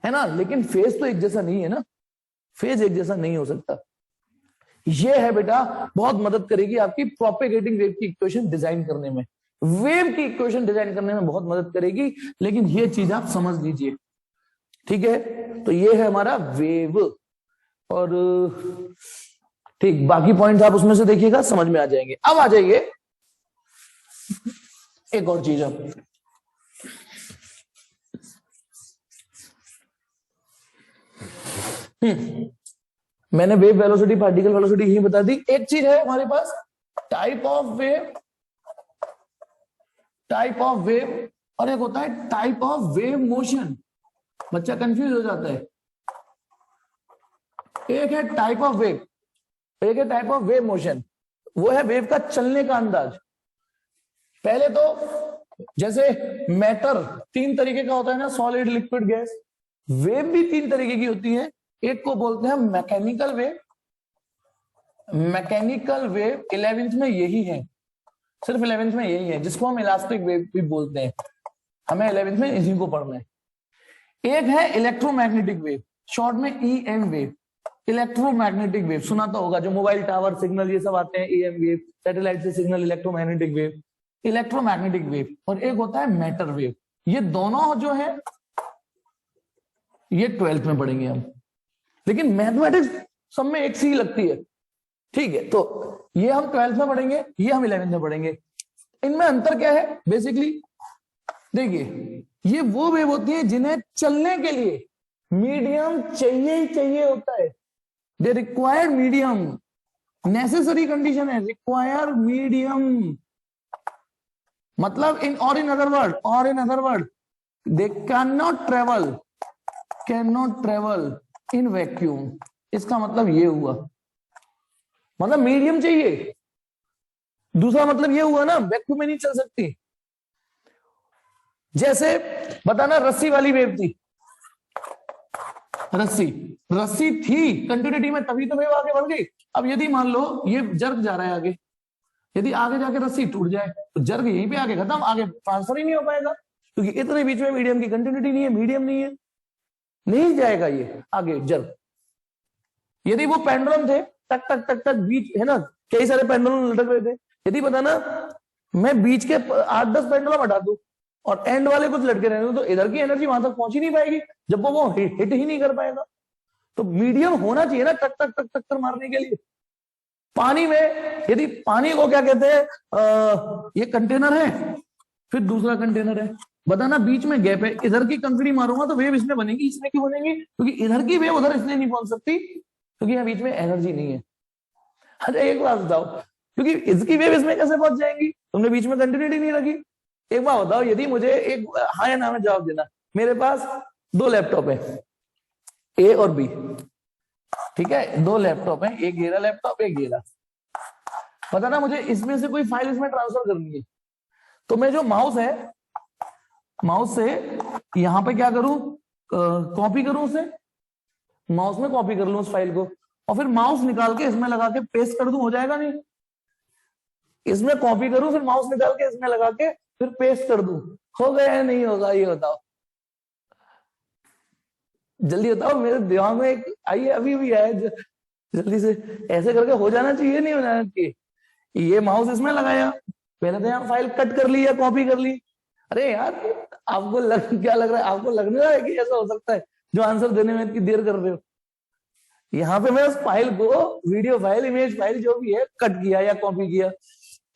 है ना, लेकिन फेज तो एक जैसा नहीं है ना, फेज एक जैसा नहीं हो सकता। ये है बेटा, बहुत मदद करेगी आपकी प्रोपेगेटिंग वेव की इक्वेशन डिजाइन करने में, वेव की इक्वेशन डिजाइन करने में बहुत मदद करेगी, लेकिन ये चीज आप समझ लीजिए। ठीक है, तो ये है हमारा वेव, और ठीक बाकी पॉइंट्स आप उसमें से देखिएगा, समझ में आ जाएंगे। अब आ जाइए एक और चीज, अब मैंने वेव वेलोसिटी पार्टिकल वेलोसिटी ही बता दी। एक चीज है हमारे पास, type of wave, type of wave, और एक होता है टाइप ऑफ वेव मोशन। बच्चा कंफ्यूज हो जाता है। एक है टाइप ऑफ वेव, एक है टाइप ऑफ वेव मोशन, वो है वेव का चलने का अंदाज। पहले तो जैसे मैटर तीन तरीके का होता है ना, सॉलिड लिक्विड गैस, वेव भी तीन तरीके की होती है। एक को बोलते हैं mechanical wave, mechanical wave 11th में यही है, सिर्फ 11th में यही है, जिसको हम इलास्टिक वेव भी बोलते हैं, हमें 11th में इसी को पढ़ना है। एक है इलेक्ट्रोमैग्नेटिक वेव, शॉर्ट में EM वेव, इलेक्ट्रोमैग्नेटिक वेव सुना तो होगा, जो मोबाइल टावर सिग्नल ये सब आते हैं, EM वेव, सैटेलाइट से signal, electromagnetic wave, electromagnetic wave. और एक होता है मैटर वेव। ये दोनों जो है ये 12th में पढ़ेंगे हम, लेकिन मैथमेटिक्स सब में एक सी लगती है। ठीक है, तो ये हम 12th में पढ़ेंगे, ये हम 11th में पढ़ेंगे। इनमें अंतर क्या है बेसिकली? देखिए, ये वो वेव होती है जिन्हें चलने के लिए मीडियम चाहिए ही चाहिए होता है। They required medium, necessary condition है, रिक्वायर मीडियम, मतलब in other word they can not travel in vacuum. इसका मतलब ये हुआ, मतलब मीडियम चाहिए, दूसरा मतलब ये हुआ ना, वैक्यूम में नहीं चल सकती। जैसे बताना, रस्सी वाली वेव थी, रस्सी रस्सी थी कंटिन्यूटी में, तभी तो वेव आगे बढ़ गई। अब यदि मान लो ये जर्क जा रहा है आगे, यदि आगे जाके रस्सी टूट जाए तो जर्क यहीं पे आगे खत्म, आगे ट्रांसफर ही नहीं हो पाएगा, क्योंकि इतने बीच में मीडियम की कंटिन्यूटी नहीं है, मीडियम नहीं है, नहीं जाएगा ये आगे जर्क। यदि वो पेंडुलम थे, टक टक टक टक बीच है ना, कई सारे पेंडुलम लटक रहे थे, यदि पता ना मैं बीच के 8-10 पेंडुलम हटा दूं और एंड वाले कुछ लटके रहने तो इधर की एनर्जी वहां तक पहुंच ही नहीं पाएगी, जब वो हिट ही नहीं कर पाएगा। तो मीडियम होना चाहिए ना टक टक टक टक्कर मारने के लिए। पानी में, यदि पानी को क्या कहते हैं, ये कंटेनर है, फिर दूसरा कंटेनर है, बताना बीच में गैप है, इधर की कंकड़ी मारूंगा तो वेव इसमें बनेगी, इसमें क्यों बनेगी? क्योंकि इधर की वेव उधर इसलिए नहीं पहुंच सकती क्योंकि यहाँ बीच में एनर्जी नहीं है। अच्छा एक बात बताओ, क्योंकि इसकी वेव इसमें कैसे पहुंच जाएंगी? तुमने बीच में कंटिन्यूटी नहीं रखी। एक बात बताओ, यदि मुझे एक हाँ या ना में जवाब देना, मेरे पास 2 लैपटॉप है, ए और बी, ठीक है, 2 लैपटॉप है, एक घेरा लैपटॉप, एक घेरा। पता ना मुझे इसमें से कोई फाइल इसमें ट्रांसफर करनी है, तो मैं जो माउस है, माउस से यहां पे क्या करूं, कॉपी करूं उसे, माउस में कॉपी कर लूं उस फाइल को, और फिर माउस निकाल के इसमें लगा के पेस्ट कर दूं, हो जाएगा नहीं? इसमें कॉपी करूं, फिर माउस निकाल के इसमें लगा के फिर पेस्ट कर दूं, हो गया है नहीं होगा? ये बताओ, जल्दी बताओ, मेरे दिमाग में एक आई है, अभी भी है, जल्दी से। ऐसे करके हो जाना चाहिए, नहीं हो जाना चाहिए? ये माउस इसमें लगाया, पहले तो यहाँ फाइल कट कर ली या कॉपी कर ली। अरे यार आपको क्या लग रहा है, आपको लगने रहा है कि ऐसा हो सकता है जो आंसर देने में इतनी देर कर रहे हो? यहाँ पे मैं उस फाइल को, वीडियो फाइल, इमेज फाइल जो भी है, कट किया या कॉपी किया,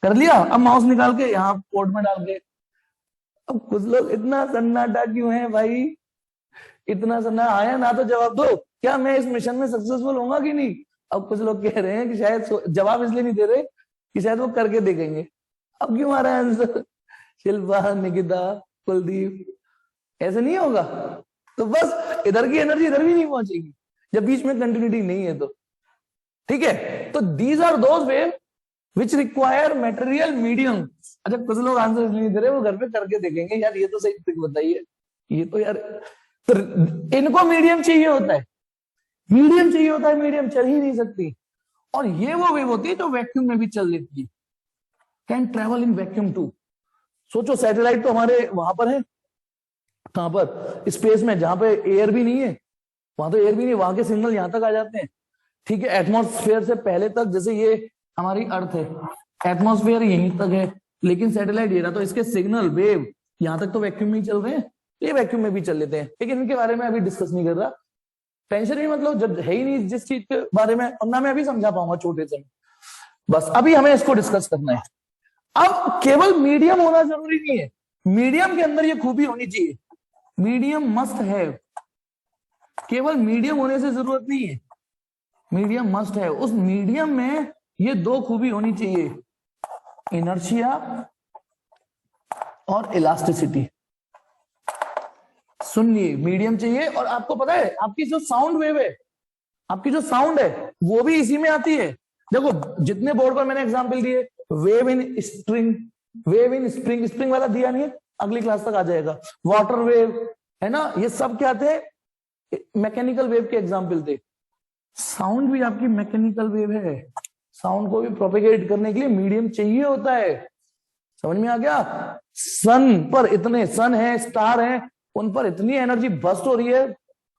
कर लिया, अब माउस निकाल के यहाँ पोर्ट में डाल के। अब कुछ लोग इतना सन्नाटा क्यों है भाई, इतना सन्ना आया ना, तो जवाब दो, क्या मैं इस मिशन में सक्सेसफुल होगा कि नहीं? अब कुछ लोग कह रहे हैं कि शायद, जवाब इसलिए नहीं दे रहे कि शायद वो करके देखेंगे। अब क्यों आ रहा है आंसर? शिल्पा, निकिता, कुलदीप, ऐसे नहीं होगा। तो बस इधर की एनर्जी इधर भी नहीं पहुंचेगी जब बीच में कंटिन्यूटी नहीं है तो, ठीक है? तो these are those wave which require material medium. अच्छा कुछ लोग आंसर नहीं दे रहे, वो घर पे करके देखेंगे, यार ये तो सही ट्रिक बताइए, ये तो यार, तो इनको मीडियम चाहिए होता है, मीडियम चाहिए होता है, मीडियम चल ही नहीं सकती। और ये वो वेव होती है जो वैक्यूम में भी चल लेती है, can travel in vacuum too. सोचो सैटेलाइट तो हमारे वहां पर है, कहां पर? स्पेस में, जहां पे एयर भी नहीं है, वहां तो एयर भी नहीं, वहां के सिग्नल यहां तक आ जाते हैं, ठीक है, एटमॉस्फेयर से पहले तक। जैसे ये हमारी अर्थ है, एटमॉस्फेयर यहीं तक है, लेकिन सैटेलाइट ये रहा, तो इसके सिग्नल वेव यहां तक तो वैक्यूम में ही चल रहे हैं, ये वैक्यूम में भी चल लेते हैं, लेकिन इनके बारे में अभी डिस्कस नहीं कर रहा, टेंशन ही मतलब, जब है ही नहीं जिस चीज के बारे में, और ना मैं अभी समझा पाऊंगा छोटे से, बस अभी हमें इसको डिस्कस करना है। अब केवल मीडियम होना जरूरी नहीं है, मीडियम के अंदर ये खूबी होनी चाहिए, मीडियम मस्ट है, केवल मीडियम होने से जरूरत नहीं है, मीडियम मस्ट है। उस मीडियम में ये 2 खूबी होनी चाहिए, इनर्शिया और इलास्टिसिटी। सुनिए, मीडियम चाहिए, और आपको पता है आपकी जो साउंड वेव है, आपकी जो साउंड है वो भी इसी में आती है। देखो जितने बोर्ड पर मैंने एग्जांपल दिए, wave in string, wave in spring, spring वाला दिया नहीं है, अगली क्लास तक आ जाएगा, वाटर वेव है ना, ये सब क्या थे? मैकेनिकल वेव के एग्जाम्पल थे। साउंड भी आपकी मैकेनिकल वेव है, साउंड को भी प्रोपेगेट करने के लिए मीडियम चाहिए होता है, समझ में आ गया? सन पर इतने, सन है, स्टार है, उन पर इतनी एनर्जी बस्ट हो रही है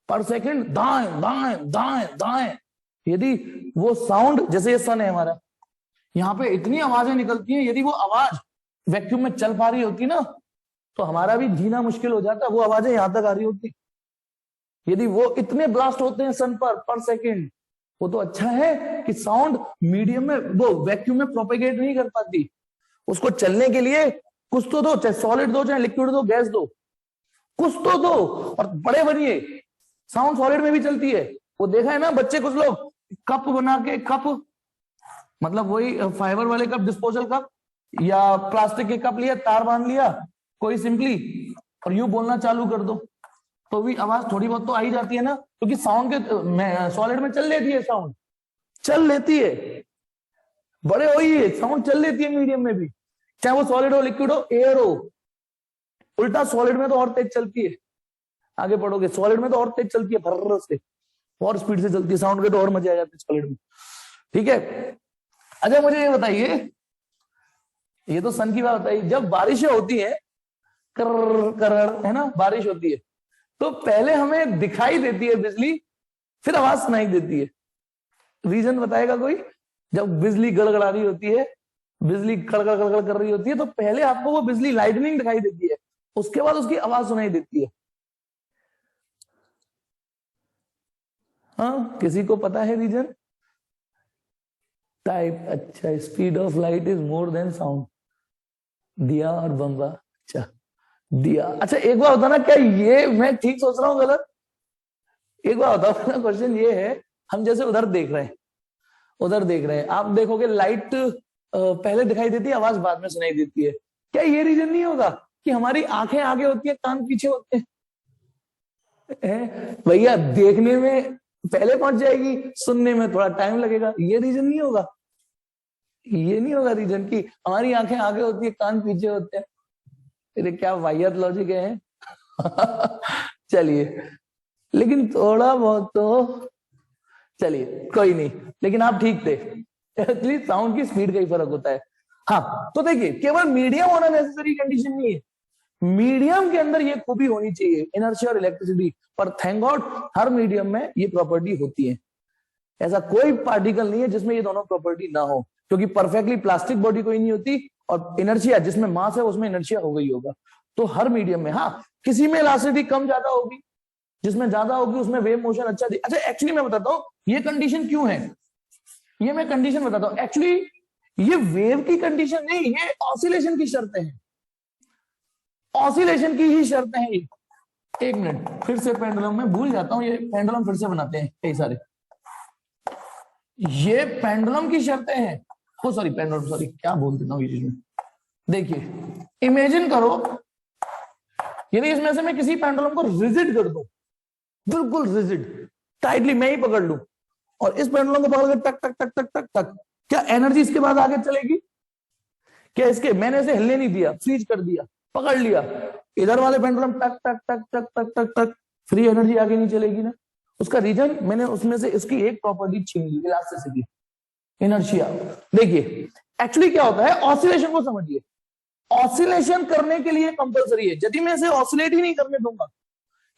पर सेकंड, दाएं दाएं दाएं दाएं। यदि वो साउंड, जैसे ये सन है हमारा, यहाँ पे इतनी आवाजें निकलती हैं, यदि वो आवाज वैक्यूम में चल पा रही होती ना, तो हमारा भी जीना मुश्किल हो जाता, वो आवाजें यहां तक आ रही होती। यदि वो इतने ब्लास्ट होते हैं सन पर सेकंड, वो तो अच्छा है कि साउंड मीडियम में, वो वैक्यूम में प्रोपेगेट नहीं कर पाती, उसको चलने के लिए कुछ तो दो, चाहे सॉलिड दो, चाहे लिक्विड दो, गैस दो, कुछ तो दो, और बड़े बनिए। साउंड सॉलिड में भी चलती है, वो देखा है ना बच्चे, कुछ लोग कप बना के, कप मतलब वही फाइबर वाले कप, डिस्पोजल कप, या प्लास्टिक के कप लिया, तार बांध लिया कोई सिंपली, और यूं बोलना चालू कर दो, तो भी आवाज थोड़ी बहुत तो आ ही जाती है ना, क्योंकि साउंड के सॉलिड में चल लेती है, साउंड चल लेती है। बड़े हो ही साउंड चल लेती है मीडियम में भी, चाहे वो सॉलिड हो, लिक्विड हो, एयर हो। उल्टा सॉलिड में तो और तेज चलती है, आगे पढ़ोगे सॉलिड में तो और तेज चलती है, भर्र से और स्पीड से चलती है, साउंड के तो और मजे आ जाते हैं सॉलिड में। ठीक है, अच्छा मुझे ये बताइए, ये तो सन की बात बताइए, जब बारिशें होती है कर कर है ना, बारिश होती है, तो पहले हमें दिखाई देती है बिजली, फिर आवाज सुनाई देती है। रीजन बताएगा कोई? जब बिजली गड़गड़ा रही होती है, बिजली कड़कड़ कड़कड़ कर रही होती है, तो पहले आपको वो बिजली लाइटनिंग दिखाई देती है, उसके बाद उसकी आवाज सुनाई देती है। हाँ, किसी को पता है रीजन? टाइप, अच्छा, speed of light is more than sound. दिया और बम्बा, अच्छा दिया। अच्छा एक बार होता ना, क्या ये मैं ठीक सोच रहा हूँ गलत? एक बार होता है ना, क्वेश्चन ये है, हम जैसे उधर देख रहे हैं, उधर देख रहे हैं, आप देखोगे लाइट पहले दिखाई देती है, आवाज बाद में सुनाई देती है। क्या ये रीजन नहीं होगा कि हमारी आंखें आगे होती है, कान पीछे होते हैं? भैया देखने में पहले पहुंच जाएगी, सुनने में थोड़ा टाइम लगेगा, ये रीजन नहीं होगा? ये नहीं होगा रीजन की हमारी आंखें आगे होती है, कान पीछे होते हैं? अरे क्या वाहियात लॉजिक है। चलिए, लेकिन थोड़ा बहुत तो, चलिए कोई नहीं, लेकिन आप ठीक थे। एक्चुअली साउंड की स्पीड का ही फर्क होता है। हाँ तो देखिए, केवल मीडियम होना नेसेसरी कंडीशन नहीं है, मीडियम के अंदर ये खूबी होनी चाहिए, इनर्शिया और इलेक्ट्रिसिटी, पर थैंक गॉड हर मीडियम में ये प्रॉपर्टी होती है। ऐसा कोई पार्टिकल नहीं है जिसमें ये दोनों प्रॉपर्टी ना हो, क्योंकि परफेक्टली प्लास्टिक बॉडी कोई नहीं होती, और इनर्शिया जिसमें मास है उसमें इनर्शिया हो गई होगा। तो हर मीडियम में, हाँ किसी में इलास्टिसिटी कम ज्यादा होगी, जिसमें ज्यादा होगी उसमें वेव मोशन अच्छा दे। अच्छा एक्चुअली मैं बताता हूँ ये कंडीशन क्यों है, ये मैं कंडीशन बताता हूँ। एक्चुअली ये वेव की कंडीशन नहीं, ये ऑसिलेशन की शर्तें हैं, ऑसिलेशन की ही शर्तें हैं ये। एक मिनट, फिर से पेंडुलम में भूल जाता हूँ, ये पेंडुलम फिर से बनाते हैं कई सारे। ये पेंडुलम की शर्तें हैं, ओ सॉरी पेंडुलम, सॉरी क्या बोल देता हूँ ये चीज में। देखिए इमेजिन करो, यदि इसमें से मैं किसी पेंडुलम को रिजिड कर दूं, बिल्कुल रिजिड, टाइटली मैं ही पकड़ लूं, और इस पेंडुलम को पकड़ कर टक टक टक टक टक टक, क्या एनर्जी इसके बाद आगे चलेगी? क्या इसके, मैंने इसे हिलने नहीं दिया, फ्रीज कर दिया, पकड़ लिया, इधर वाले पेंडुलम टक टक टक टक टक टक टक, फ्री एनर्जी आगे नहीं चलेगी ना। उसका रीजन, मैंने उसमें से इसकी एक प्रॉपर्टी छीन ली, इलास्टिसिटी, इनर्शिया। देखिए एक्चुअली क्या होता है, ऑसिलेशन को समझिए, ऑसिलेशन करने के लिए कंपलसरी है, यदि मैं इसे ऑसिलेट ही नहीं करने दूंगा,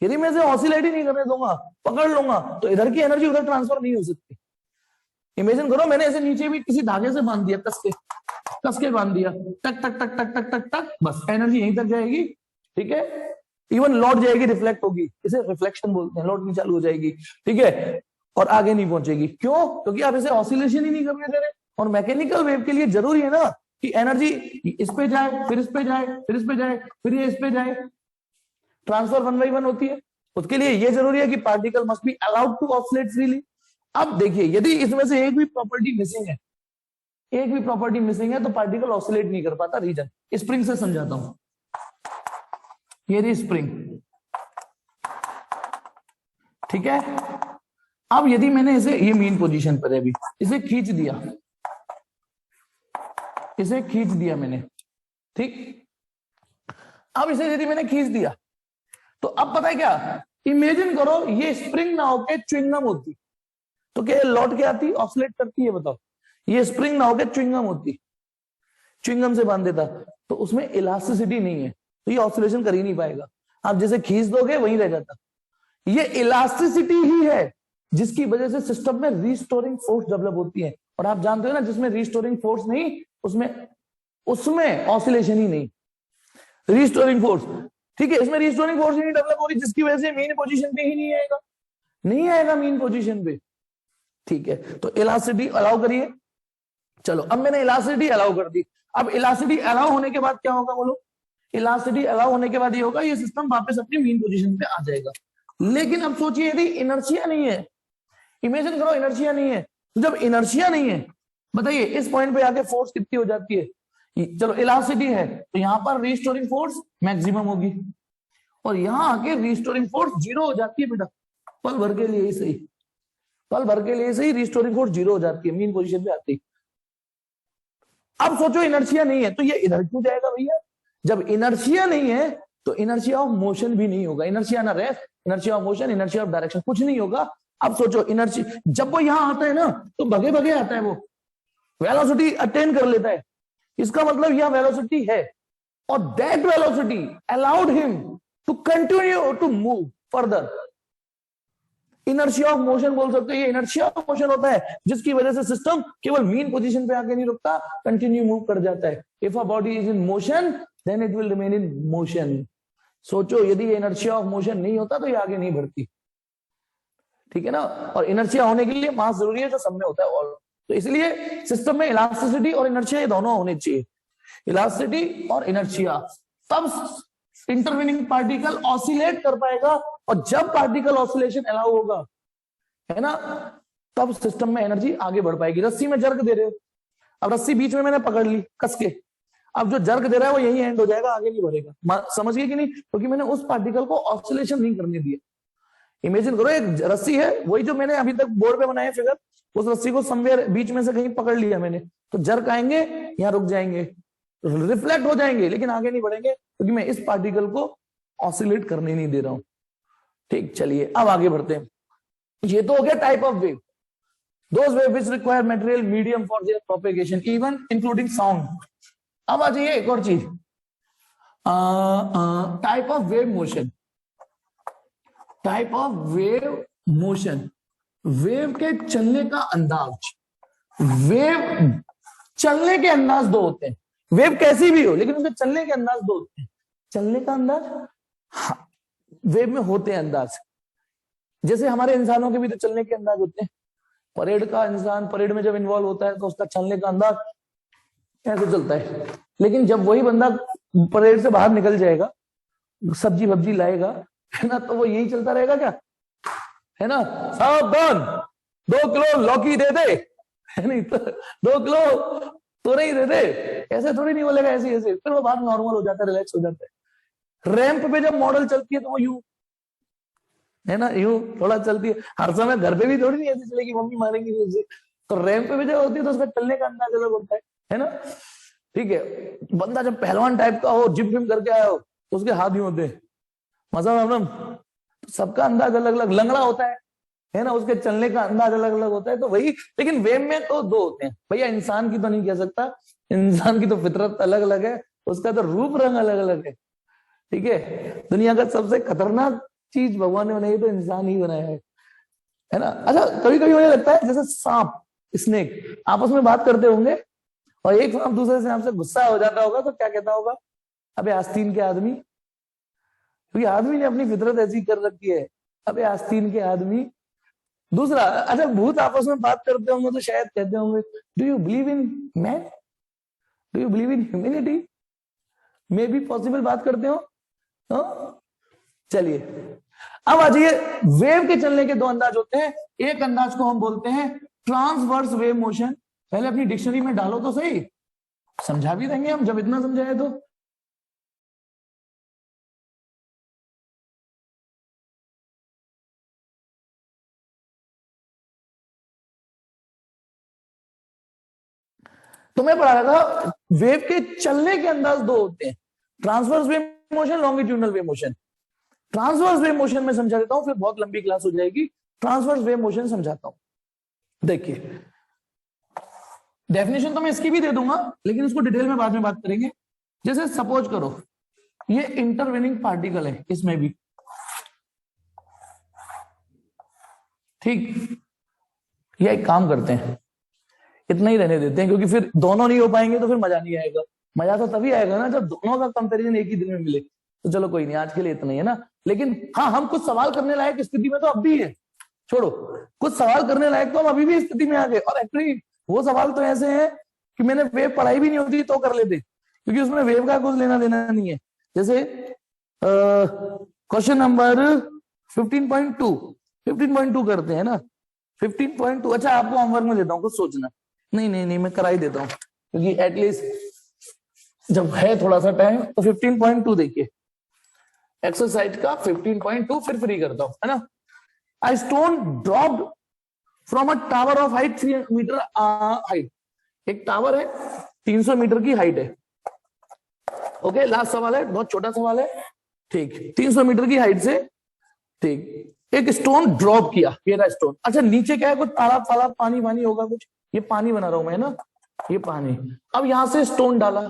यदि मैं इसे ऑसिलेट ही नहीं करने दूंगा, पकड़ लूंगा, तो इधर की एनर्जी उधर ट्रांसफर नहीं हो सकती। इमेजिन करो मैंने इसे नीचे भी किसी धागे से बांध दिया, कस के बांध दिया, टक टक टक टक टक टक टक, बस एनर्जी यहीं तक जाएगी। ठीक है, इवन लौट जाएगी, रिफ्लेक्ट होगी, इसे रिफ्लेक्शन बोलते हैं, लौटनी चालू हो जाएगी। ठीक है, और आगे नहीं पहुंचेगी, क्यों? क्योंकि आप इसे ऑसिलेशन ही नहीं करने दे रहे। और मैकेनिकल वेव के लिए जरूरी है ना कि एनर्जी इस पे जाए, फिर इस पे जाए, फिर इस पे जाए, फिर ये इस पे जाए, ट्रांसफर 1 by 1 होती है। उसके लिए ये जरूरी है कि particle must be allowed to oscillate freely. अब देखिए, यदि इसमें से एक भी प्रॉपर्टी मिसिंग है, एक भी प्रॉपर्टी मिसिंग है, तो पार्टिकल ऑसिलेट नहीं कर पाता। रीजन स्प्रिंग से समझाता हूं, ये रही स्प्रिंग। ठीक है, अब यदि मैंने इसे, ये मेन पोजीशन पर है अभी, इसे खींच दिया, इसे खींच दिया मैंने, ठीक, अब इसे यदि मैंने खींच दिया, तो अब पता है क्या, इमेजिन करो ये स्प्रिंग ना होके च्युइंगम होती, तो क्या लौट के आती, ऑसिलेट करती है? बताओ, ये स्प्रिंग ना होके च्युइंगम होती, च्युइंगम से बांध देता, तो उसमें इलास्टिसिटी नहीं है, तो ये ऑसिलेशन कर ही नहीं पाएगा। आप जैसे खींच दोगे वहीं रह जाता। ये इलास्टिसिटी ही है जिसकी वजह से सिस्टम में रिस्टोरिंग फोर्स डेवलप होती है। और आप जानते हो ना, जिसमें रिस्टोरिंग फोर्स नहीं, उसमें ऑसिलेशन ही नहीं, रिस्टोरिंग फोर्स। ठीक है, इसमें रिस्टोरिंग फोर्स ही नहीं डेवलप हो रही, जिसकी वजह से मीन पोजीशन पे ही नहीं आएगा, नहीं आएगा मीन पोजीशन पे। ठीक है, तो इलास्टिसिटी अलाउ करिए। चलो, अब मैंने इलास्टिसिटी अलाउ कर दी। अब इलास्टिसिटी अलाउ होने के बाद क्या होगा बोलो? इलास्टिसिटी अलाउ होने के बाद ये होगा, ये सिस्टम वापस अपनी मीन पोजीशन पे आ जाएगा। लेकिन अब सोचिए, यदि इनर्शिया नहीं है, इमेजिन करो इनर्शिया नहीं है, तो जब इनर्शिया नहीं है, बताइए इस पॉइंट पे आके फोर्स कितनी हो जाती है? चलो इलास्टिसिटी है, तो यहां पर रिस्टोरिंग फोर्स मैक्सिमम होगी, और यहां आके रिस्टोरिंग फोर्स 0 हो जाती है बेटा, पल भर के लिए ही सही, पल भर के लिए सही, रिस्टोरिंग फोर्स 0 हो जाती है मीन पोजीशन पे आती है। अब सोचो इनर्शिया नहीं है तो ये इधर क्यों जाएगा भैया? जब इनर्शिया नहीं है तो इनर्शिया ऑफ मोशन भी नहीं होगा। इनर्शिया ना rest, inertia of motion, inertia of direction, कुछ नहीं होगा। अब सोचो इनर्शिया जब वो यहां आता है ना तो भगे भगे आता है, वो वेलोसिटी अटेन कर लेता है। इसका मतलब यह वेलोसिटी है और that velocity allowed him to continue to move further. Inertia of motion बोल सकते हैं। ये इनर्शिया ऑफ मोशन होता है जिसकी वजह से सिस्टम केवल मीन पोजीशन पे आके नहीं रुकता, कंटिन्यू मूव कर जाता है। If a body is in motion then it will remain in motion. सोचो यदि ये इनर्शिया ऑफ मोशन नहीं होता तो ये आगे नहीं बढ़ती, ठीक है ना। और इनर्शिया होने के लिए मास जरूरी है जो सब में होता है। और तो इसलिए सिस्टम में इलास्टिसिटी और इनर्शिया ये दोनों होने चाहिए। इलास्टिसिटी और इनर्शिया, तब इंटरवेनिंग पार्टिकल ऑसिलेट कर पाएगा। और जब पार्टिकल ऑसिलेशन अलाउ होगा, है ना, तब सिस्टम में एनर्जी आगे बढ़ पाएगी। रस्सी में जर्क दे रहे हो, अब रस्सी बीच में मैंने पकड़ ली कस के, अब जो जर्क दे रहा है वो यही एंड हो जाएगा, आगे नहीं बढ़ेगा। समझ गए कि नहीं? क्योंकि मैंने उस पार्टिकल को ऑसिलेशन नहीं करने दिया। इमेजिन करो एक रस्सी है, वही जो मैंने अभी तक बोर्ड पे बनाया फिगर, उस रस्सी को समवेयर बीच में से कहीं पकड़ लिया मैंने, तो जर्क आएंगे, यहाँ रुक जाएंगे, रिफ्लेक्ट हो जाएंगे, लेकिन आगे नहीं बढ़ेंगे क्योंकि मैं इस पार्टिकल को ऑसिलेट करने नहीं दे रहा हूं। ठीक, चलिए अब आगे बढ़ते हैं। ये तो हो गया type of wave, those wave which require material medium for their propagation even including sound. अब आ जाइए एक और चीज, type of wave motion. Type of wave motion, wave के चलने का अंदाज। वेव चलने के अंदाज दो होते हैं, वेव कैसी भी हो लेकिन उसके चलने के अंदाज दो होते हैं। चलने का अंदाज, हाँ, वेव में होते हैं अंदाज। जैसे हमारे इंसानों के भी तो चलने के अंदाज होते हैं। परेड का इंसान परेड में जब इन्वॉल्व होता है तो उसका चलने का अंदाज कैसे चलता है। लेकिन जब वही बंदा परेड से बाहर निकल जाएगा, सब्जी वब्जी लाएगा, है ना, तो वो यही चलता रहेगा क्या, है ना, सावधान 2 किलो लौकी दे दे, है नहीं, तो 2 किलो तो नहीं दे दे, ऐसे थोड़ी नहीं बोलेगा, ऐसे ऐसे, फिर वो बात नॉर्मल हो जाता है, रिलैक्स हो जाता है। रैंप पे जब मॉडल चलती है तो वो यूं, है ना, यूं थोड़ा चलती है। हर समय घर पे भी थोड़ी नहीं ऐसे चलेगी, मम्मी मारेंगी उसे। तो रैंप पे भी जब होती है तो उसका चलने का अंदाज अलग होता है ना। ठीक है, बंदा जब पहलवान टाइप का हो, जिम विम करके आया हो, तो उसके हाथ यूं होते हैं, मजा मैडम, सबका अंदाज अलग अलग। लंगड़ा होता है ना, उसके चलने का अंदाज अलग अलग होता है। तो वही, लेकिन वेव में तो दो होते हैं भैया। इंसान की तो नहीं कह सकता, इंसान की तो फितरत अलग अलग है, उसका तो रूप रंग अलग अलग है। ठीक है, दुनिया का सबसे खतरनाक चीज भगवान ने बनाई तो इंसान ही बनाया है ना। अच्छा, कभी कभी मुझे लगता है जैसे सांप, स्नेक आपस में बात करते होंगे और एक सांप दूसरे सांप से गुस्सा हो जाता होगा तो क्या कहता होगा, अबे आस्तीन के आदमी, क्योंकि आदमी ने अपनी फितरत ऐसी कर रखी है, अबे आस्तीन के आदमी। दूसरा, अच्छा, भूत आपस में बात करते होंगे तो शायद कहते होंगे, do you believe in man, do you believe in humanity, may be possible बात करते हो। चलिए अब आ जाइए, वेव के चलने के दो अंदाज होते हैं। एक अंदाज को हम बोलते हैं ट्रांसवर्स वेव मोशन। पहले अपनी डिक्शनरी में डालो तो सही, समझा भी देंगे हम जब इतना समझाए तो। तुम्हें पढ़ा रहा था, वेव के चलने के अंदाज दो होते हैं, transverse wave motion, longitudinal wave motion. Transverse wave motion में समझा देता हूं, फिर बहुत लंबी क्लास हो जाएगी। ट्रांसवर्स वेव मोशन समझाता हूं। देखिए, डेफिनेशन तो मैं इसकी भी दे दूंगा, लेकिन इसको डिटेल में बाद में बात करेंगे। जैसे सपोज करो ये इंटरवेनिंग पार्टिकल है, इसमें भी, ठीक, ये एक काम करते हैं, इतना ही रहने देते हैं, क्योंकि फिर दोनों नहीं हो पाएंगे तो फिर मजा नहीं आएगा। मजा तो तभी आएगा ना जब दोनों का कंपैरिजन एक ही दिन में मिले। तो चलो कोई नहीं, आज के लिए इतना ही है ना। लेकिन हाँ, हम कुछ सवाल करने लायक स्थिति में तो अब भी है, छोड़ो, कुछ सवाल करने लायक तो हम अभी भी स्थिति में आ गए। और एक्चुअली वो सवाल तो ऐसे हैं कि मैंने वेव पढ़ाई भी नहीं होती तो कर लेते, क्योंकि उसमें वेव का कुछ लेना देना नहीं है। जैसे क्वेश्चन नंबर 15.2 करते हैं ना, 15.2। अच्छा, आपको होमवर्क में देता हूँ, कुछ सोचना नहीं, नहीं नहीं, मैं करा ही देता हूँ, क्योंकि एटलीस्ट जब है थोड़ा सा टाइम। तो 15.2 देखिए, एक्सरसाइज का 15.2, फिर फ्री करता हूं, है ना। A stone dropped from a tower of height 3 metre height. एक टावर है 300 मीटर की हाइट है। ओके, लास्ट सवाल है, बहुत छोटा सवाल है। ठीक, 300 मीटर की हाइट से, ठीक, एक स्टोन ड्रॉप किया, ये रहा स्टोन। अच्छा, नीचे क्या है, कुछ तालाब तालाब पानी वानी होगा कुछ, ये पानी बना रहा हूं मैं ना, ये पानी। अब यहां से स्टोन डाला,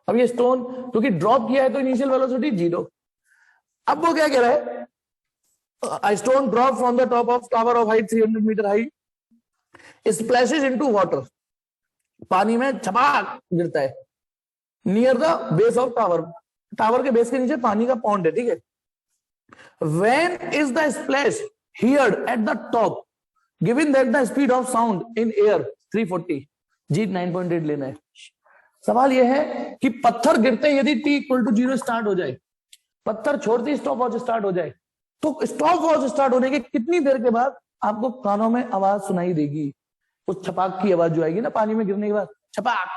अब ये स्टोन क्योंकि ड्रॉप किया है तो इनिशियल वेलोसिटी 0। अब वो क्या कह रहा है, a stone drop from the top of tower of height 300 meter high splashes into water, पानी में छपाक गिरता है, near the base of tower, tower के बेस के नीचे पानी का पॉन्ड है, ठीक है। When is the splash heard at the top, given that the speed of sound in air 340, जी 9.8 लेना है। सवाल यह है कि पत्थर गिरते हैं यदि t इक्वल टू 0 स्टार्ट हो जाए, पत्थर छोड़ते ही स्टॉप वॉच स्टार्ट हो जाए, तो स्टॉप वॉच स्टार्ट होने के कितनी देर के बाद आपको कानों में आवाज सुनाई देगी, उस छपाक की आवाज जो आएगी ना पानी में गिरने के बाद, छपाक।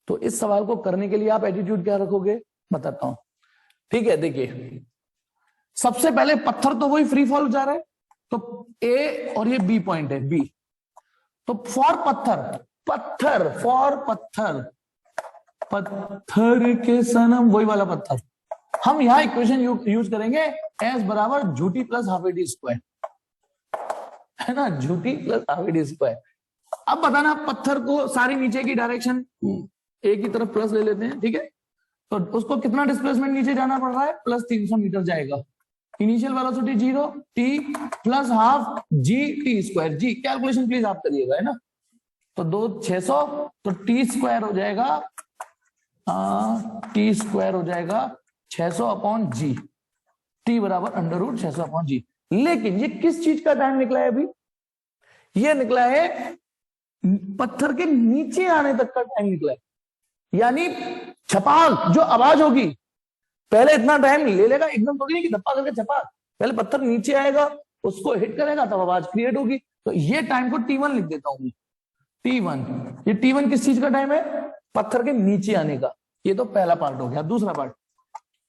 तो इस सवाल को करने के लिए आप एटीट्यूड क्या रखोगे, बताता हूं, ठीक है। देखिए, सबसे पहले पत्थर तो वही फ्री फॉल जा रहा है, तो ए और ये बी पॉइंट है, बी। तो फॉर पत्थर, पत्थर फॉर पत्थर, पत्थर के सनम, वही वाला पत्थर। हम यहां इक्वेशन यूज करेंगे एस बराबर झूठी plus half A D square, है ना, झूठी plus half A D square. अब बताना, पत्थर को सारी नीचे की डायरेक्शन एक ही तरफ प्लस ले लेते हैं, ठीक है। तो उसको कितना डिस्प्लेसमेंट नीचे जाना पड़ रहा है, प्लस 300 मीटर जाएगा। Initial velocity 0, t plus half g t square, g calculation please आप करिएगा, है ना। तो 2 600, तो टी स्क्वायर हो जाएगा, टी स्क्वायर हो जाएगा 600 अपॉन जी, टी बराबर अंडर रूट 600 अपॉन जी। लेकिन ये किस चीज का टाइम निकला है अभी, ये निकला है पत्थर के नीचे आने तक का टाइम निकला है, यानी छपाक जो आवाज होगी, पहले इतना टाइम ले लेगा, एकदम तो नहीं कि धप्पा करके छपाक, पहले पत्थर नीचे आएगा, उसको हिट करेगा, तब आवाज क्रिएट होगी। तो ये टाइम को T1 लिख देता हूं, T1। ये T1 किस चीज का टाइम है, पत्थर के नीचे आने का। ये तो पहला पार्ट हो गया। दूसरा पार्ट,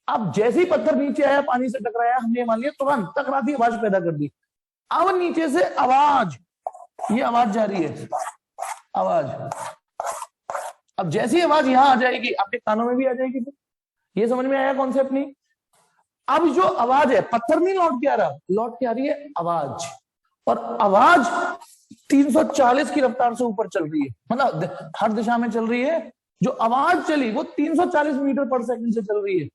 अब जैसे ही पत्थर नीचे आया, पानी से टकराया, हमने मान लिया तुरंत टकरा दी, आवाज पैदा कर दी। अब नीचे से आवाज, ये आवाज जा रही है, आवाज। अब जैसी आवाज यहां आ जाएगी, आपके कानों में भी आ जाएगी। तो ये समझ में आया कॉन्सेप्ट नहीं। अब जो आवाज है, पत्थर नहीं लौट के आ रहा, लौट के आ रही है आवाज, और आवाज 340 की रफ्तार से ऊपर चल रही है, मतलब हर दिशा में चल रही है। जो आवाज चली वो 340 मीटर पर सेकंड से चल रही है,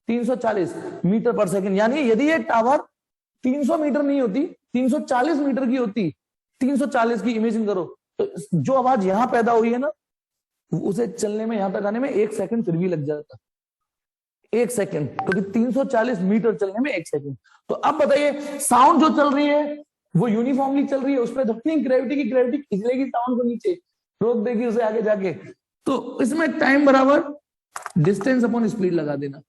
340 मीटर पर सेकंड। यानी यदि ये टावर 300 मीटर नहीं होती, 340 मीटर की होती, 340 की इमेजिन करो, तो जो आवाज यहां पैदा हुई है ना, उसे चलने में, यहां तक आने में 1 सेकंड फिर भी लग जाता, 1 सेकंड, क्योंकि 340 मीटर चलने में 1 सेकंड। तो अब बताइए, साउंड जो चल रही है वो यूनिफॉर्मली चल रही है, उसमें धक्की ग्रेविटी की, ग्रेविटी खींचेगी साउंड को नीचे, रोक देगी उसे आगे जाके। तो इसमें टाइम बराबर डिस्टेंस अपॉन स्पीड लगा देना।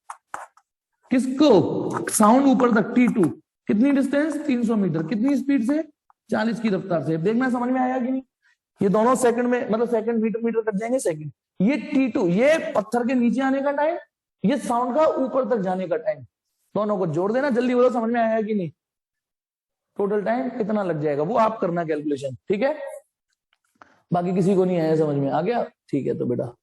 किसको, साउंड ऊपर तक, T2 कितनी डिस्टेंस, 300 मीटर, कितनी स्पीड से, 40 की रफ्तार से। देखना समझ में आया कि नहीं। ये दोनों सेकंड में, मतलब सेकंड मीटर मीटर कट जाएंगे, सेकंड। ये T2, ये पत्थर के नीचे आने का टाइम, ये साउंड का ऊपर तक जाने का टाइम, दोनों को जोड़ देना। जल्दी बोलो, समझ में आया कि नहीं। टोटल टाइम कितना लग जाएगा वो आप करना कैलकुलेशन, ठीक है। बाकी किसी को नहीं आया समझ में, आ गया, ठीक है। तो बेटा